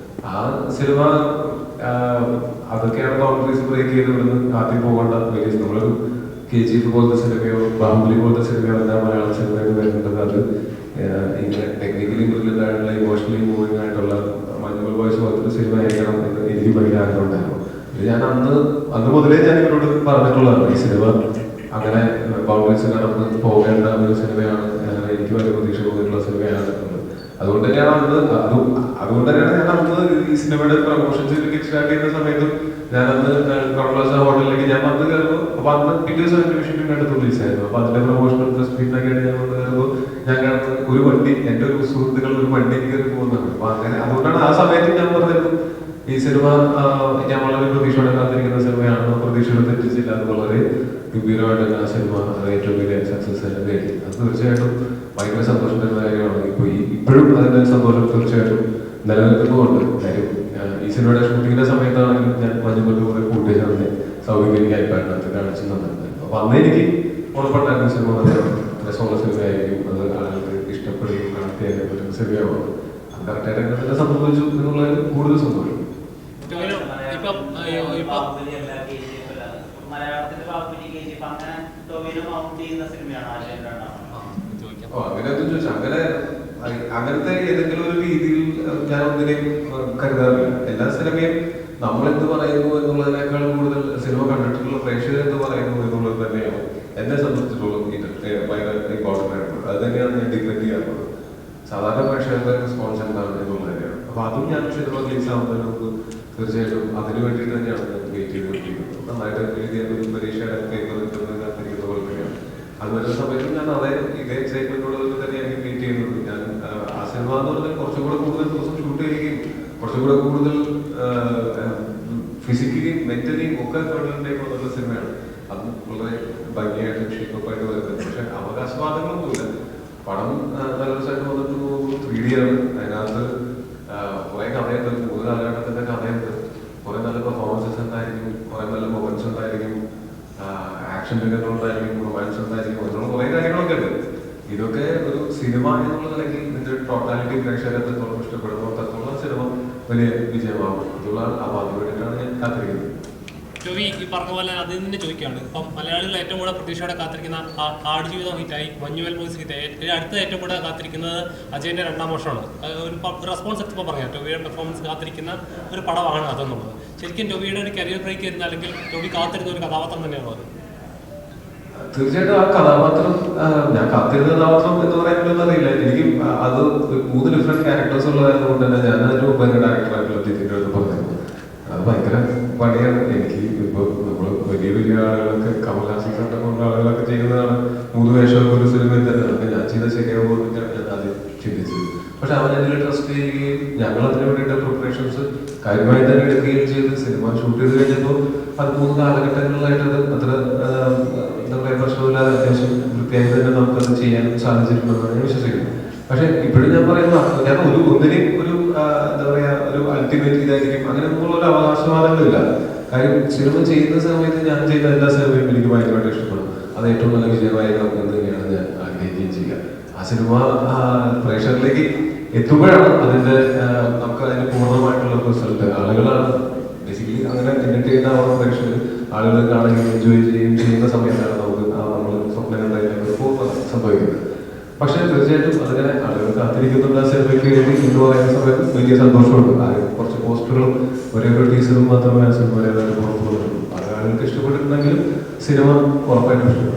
A: ആ സിനിമ അതൊക്കെയാണ് ബൗണ്ടറീസ് ബ്രേക്ക് ചെയ്ത് ഇവിടുന്ന് ആദ്യം പോകേണ്ട വലിയ നമ്മളൊരു
G: KGF പോലത്തെ സിനിമയോ ബാഹുബലി പോലത്തെ സിനിമയോ എല്ലാം മലയാള സിനിമയിൽ വരുന്നത് അത് ഇങ്ങനെ ടെക്നിക്കലി ബ്രില്യൻ്റ് ആയിട്ടുള്ള ഇമോഷണലി മൂവിങ് ആയിട്ടുള്ള മഞ്ഞുമൽ ബോയ്സ് പോലത്തെ സിനിമ ആയിരിക്കണം എന്ന് എനിക്ക് ഭയങ്കര ആഗ്രഹം ഉണ്ടായിരുന്നു. ഇത് ഞാൻ അന്ന് മുതലേ ഞാൻ ഇവരോട് പറഞ്ഞിട്ടുള്ളതാണ്. ഈ സിനിമ അങ്ങനെ ബൗണ്ടറീസ് കടന്ന് പോകേണ്ട ഒരു സിനിമയാണ്, എനിക്ക് വലിയ പ്രതീക്ഷ തോന്നിയിട്ടുള്ള സിനിമയാണ്. അതുകൊണ്ട് തന്നെയാണ് ഞാൻ അന്ന് ഈ സിനിമയുടെ പ്രൊമോഷൻസ് സ്റ്റാർട്ട് ചെയ്യുന്ന സമയത്തും ഞാനന്ന് കടലാസ ഹോട്ടലിലേക്ക് ഞാൻ വന്ന് കയറുമ്പോൾ, അപ്പൊ അന്ന് പിറ്റേ ദിവസം ടെലിവിഷൻ അടുത്ത് റിലീസായിരുന്നു. അപ്പൊ അതിന്റെ പ്രൊമോഷണൽ പ്രസ് മീറ്റിനൊക്കെയാണ് ഞാൻ വന്ന് കയറുമ്പോൾ ഞാൻ കാണുന്നത് ഒരു വണ്ടി, എന്റെ ഒരു സുഹൃത്തുക്കൾ ഒരു വണ്ടി കയറി പോകുന്നുണ്ട്. അപ്പൊ അങ്ങനെ അതുകൊണ്ടാണ് ആ സമയത്ത് ഞാൻ പറഞ്ഞിരുന്നു ഈ സിനിമ ഞാൻ വളരെ പ്രതീക്ഷയോടെ കാത്തിരിക്കുന്ന സിനിമയാണെന്ന്. പ്രതീക്ഷയോടെ തെറ്റിച്ചില്ല. അത് വളരെ ഗംഭീരമായിട്ട് തന്നെ ആ സിനിമ ഏറ്റവും വലിയ സക്സസ് നേടി. അത് തീർച്ചയായിട്ടും ഭയങ്കര സന്തോഷം തരുന്ന കാര്യമാണ്. ഇപ്പോഴും അതിന്റെ സന്തോഷം തീർച്ചയായിട്ടും നിലനിൽക്കുന്നുമുണ്ട്. കാര്യം ഈ സിനിമയുടെ ഷൂട്ടിങ്ങിന്റെ സമയത്താണെങ്കിലും ഞാൻ മഞ്ഞുമൽ കുറെ ഫുട്ടേജ് തന്നെ സൗകര്യം എനിക്ക് ഐപാഡിനകത്ത് കാണിച്ചു തന്നിട്ടുണ്ട്. അപ്പൊ അന്ന് എനിക്ക് ഉറപ്പുണ്ടായിരുന്ന സിനിമ നല്ല രസമുള്ള സിനിമയായിരിക്കും, അത് ആളുകൾക്ക് ഇഷ്ടപ്പെടുകയും കാണാൻ പറ്റുന്ന സിനിമയാവും. അത് കറക്റ്റായിട്ട് തന്നെ സംഭവിച്ചു എന്നുള്ളത് കൂടുതൽ സന്തോഷം. അങ്ങനെയൊന്നും ചോദിച്ചാൽ അങ്ങനത്തെ ഏതെങ്കിലും ഒരു രീതിയിൽ ഞാൻ ഒന്നിനെയും കരുതാറില്ല. എല്ലാ സിനിമയും നമ്മൾ എന്ത് പറയുന്നു എന്നുള്ളതിനേക്കാൾ കൂടുതൽ സിനിമ കണ്ടിട്ടുള്ള പ്രേക്ഷകർ എന്ത് പറയുന്നു എന്നുള്ളത് തന്നെയാണ് എന്നെ സംബന്ധിച്ചിടത്തോളം ഭയങ്കര ഇമ്പോർട്ടൻ്റ് ആയിട്ടുള്ളത്. അത് തന്നെയാണ് ഞാൻ ഡിപ്പെൻഡ് ചെയ്യാറുള്ളത്. സാധാരണ പ്രേക്ഷകരുടെ റെസ്പോൺസ് എന്താണ് എന്നുള്ളത് തന്നെയാണ്. അപ്പൊ അതും ഞാൻ സിനിമ റിലീസ് ആവുന്നതിന് മുമ്പ് തീർച്ചയായിട്ടും അതിന് വേണ്ടിയിട്ട് തന്നെയാണ് ഞാൻ വെയിറ്റ് ചെയ്തുകൊണ്ടിരിക്കുന്നത്. നന്നായിട്ട് എഴുതിയ ഒരു പരീക്ഷയുടെ പേപ്പർ കിട്ടുന്നത് കാത്തിരിക്കുന്ന പോലെ തന്നെയാണ്. അത് വരുന്ന സമയത്തും ഞാൻ ഇതേ എക്സൈറ്റ്മെന്റോട് തന്നെയാണ് വെയിറ്റ് ചെയ്യുന്നത്. ഞാൻ ആ സിനിമ എന്ന് പറഞ്ഞാൽ കുറച്ചുകൂടെ കൂടുതൽ ദിവസം ഷൂട്ട് ചെയ്യുകയും കുറച്ചുകൂടെ കൂടുതൽ ഫിസിക്കലിയും മെന്റലിയും ഒക്കെ കൊണ്ടുവരേക്ക് വന്നിട്ടുള്ള സിനിമയാണ്. അത് വളരെ ഭംഗിയായിട്ട് ഷേപ്പപ്പായിട്ട് വരുന്നത്. പക്ഷെ അവകാശവാദങ്ങളൊന്നുമില്ല. പടം നല്ല ദിവസമായിട്ട് വന്നിട്ട് പോകുമ്പോൾ 3D ആണ്. അതിനകത്ത് കുറെ കഥയുണ്ട്, 3 കാലഘട്ടത്തിന്റെ കഥയുണ്ട്. കുറെ നല്ല പെർഫോമൻസസ് ഉണ്ടായിരിക്കും, കുറെ നല്ല മൊമെന്റ്സ് ഉണ്ടായിരിക്കും, ആക്ഷൻ രംഗങ്ങളുണ്ടായിരിക്കും, റൊമാൻസ് ഉണ്ടായിരിക്കും, അങ്ങനെയുള്ള കുറെ കാര്യങ്ങളൊക്കെ ഉണ്ട്. ഇതൊക്കെ ഒരു സിനിമ എന്നുള്ള നിലയ്ക്ക് ഇതിന്റെ ടോട്ടാലിറ്റി പ്രേക്ഷകരെ എത്രത്തോളം ഇഷ്ടപ്പെടുന്നു അത്രത്തോളം സിനിമ വലിയ വിജയമാകും. അപ്പൊ അത് വേണ്ടിയിട്ടാണ് ഞാൻ കാത്തിരിക്കുന്നത്.
C: ജോവി ഈ പറഞ്ഞ പോലെ അതിൽ നിന്ന് ചോദിക്കുകയാണ്, ഇപ്പം മലയാളികൾ ഏറ്റവും കൂടുതൽ പ്രതീക്ഷയോടെ കാത്തിരിക്കുന്ന ആടുജീവിതം ഹിറ്റായി, മഞ്ഞുമൽ ബോയ്സ് ഹിറ്റായി, അടുത്ത ഏറ്റവും കൂടുതൽ കാത്തിരിക്കുന്നത് അജയന്റെ 2ാം വർഷമാണ്. ഒരു റെസ്പോൺസ് എത്തുമ്പോൾ പറയാം ടോവിയുടെ പെർഫോമൻസ് കാത്തിരിക്കുന്ന ഒരു പടമാണ് അതെന്നുള്ളത്. ശരിക്കും ടോവിയുടെ ഒരു കരിയർ ബ്രേക്ക് വരുന്ന അല്ലെങ്കിൽ ടോവി കാത്തിരുന്ന ഒരു കഥാപാത്രം തന്നെയാണോ അത്?
G: തീർച്ചയായിട്ടും ആ കഥാപാത്രം ഞാൻ കാത്തിരുന്ന കഥാപാത്രം എന്ന് പറയാൻ അറിയില്ല. എനിക്ക് അത് 3 ഡിഫറെന്റ് ക്യാരക്ടേഴ്സ് ഉള്ളതായത് കൊണ്ട് തന്നെ ഞാൻ അതിന് മുമ്പ് എന്റെ ഡയറക്ടറായിട്ടുള്ള ജിതിന്റെ അടുത്ത് പറഞ്ഞിരുന്നു. അത് ഭയങ്കര പണിയാണ്. എനിക്ക് ഇപ്പൊ നമ്മള് വലിയ വലിയ ആളുകളൊക്കെ കമൽഹാസൻ പോലുള്ള ആളുകളൊക്കെ ചെയ്യുന്നതാണ് 3 വേഷമൊക്കെ ഒരു സിനിമയിൽ തന്നെ. അതൊക്കെ ഞാൻ ചെയ്ത ശരിയാവുമോ ഞാൻ ആദ്യം ചിന്തിച്ചത്. പക്ഷെ അവൻ അതിൽ ട്രസ്റ്റ് ചെയ്യുകയും ഞങ്ങൾ അതിന് വേണ്ടിയിട്ട് പ്രിപ്പറേഷൻസ് കാര്യമായി തന്നെ എടുക്കുകയും ചെയ്ത് സിനിമ ഷൂട്ട് ചെയ്ത് കഴിഞ്ഞപ്പോൾ അത് 3 കാലഘട്ടങ്ങളിലായിട്ട് അത് അത്ര എന്താ പറയുക പ്രശ്നമില്ലാതെ അത്യാവശ്യം വൃത്തിയായി തന്നെ നമുക്കത് ചെയ്യാൻ സാധിച്ചിട്ടുണ്ടെന്നാണ് ഞാൻ വിശ്വസിക്കുന്നത്. പക്ഷെ ഇപ്പോഴും ഞാൻ പറയുന്ന ഞാൻ ഒന്നിനെയും ഒരു എന്താ പറയാ ഒരു അൾട്ടിമേറ്റ് ഇതായിരിക്കും അങ്ങനെ ഒന്നുള്ള ഒരു അവകാശവാദങ്ങളില്ല. കാര്യം സിനിമ ചെയ്യുന്ന സമയത്ത് ഞാൻ ചെയ്ത എല്ലാ സിനിമയും എനിക്ക് ഭയങ്കരമായിട്ട് ഇഷ്ടപ്പെടും. അത് ഏറ്റവും നല്ല വിജയമായി എന്ന് തന്നെയാണ് ഞാൻ ആഗ്രഹിക്കുകയും ചെയ്യുക. ആ സിനിമ പ്രേക്ഷകരിലേക്ക് എത്തുമ്പോഴാണ് അതിന്റെ നമുക്ക് അതിന്റെ പൂർണ്ണമായിട്ടുള്ള റിസൾട്ട്. ആളുകളാണ് ബേസിക്കലി അങ്ങനെ എന്റർടൈൻ ആവുന്ന പ്രേക്ഷകർ ആളുകൾ കാണുകയും എൻജോയ് ചെയ്യുകയും ചെയ്യുന്ന സമയത്താണ് നമുക്ക് നമ്മൾ സ്വപ്നം കണ്ടതിനൊക്കെ പൂർണ്ണ സംഭവിക്കുന്നത്. പക്ഷെ തീർച്ചയായിട്ടും അതിനെ ആളുകൾ കാത്തിരിക്കുന്നുണ്ട് ആ സിനിമയ്ക്ക് വേണ്ടി എന്ന് പറയുന്ന സമയത്ത് വലിയ സന്തോഷമുണ്ട്. കുറച്ച് പോസ്റ്ററുകളും ഒരേ ഒരു ടീസറും മാത്രമേ ആ സിനിമ പുറത്തു വന്നിട്ടുള്ളൂ. അത് ആളുകൾക്ക് ഇഷ്ടപ്പെട്ടിട്ടുണ്ടെങ്കിലും സിനിമ ഉറപ്പായിട്ടും ഇഷ്ടപ്പെടും.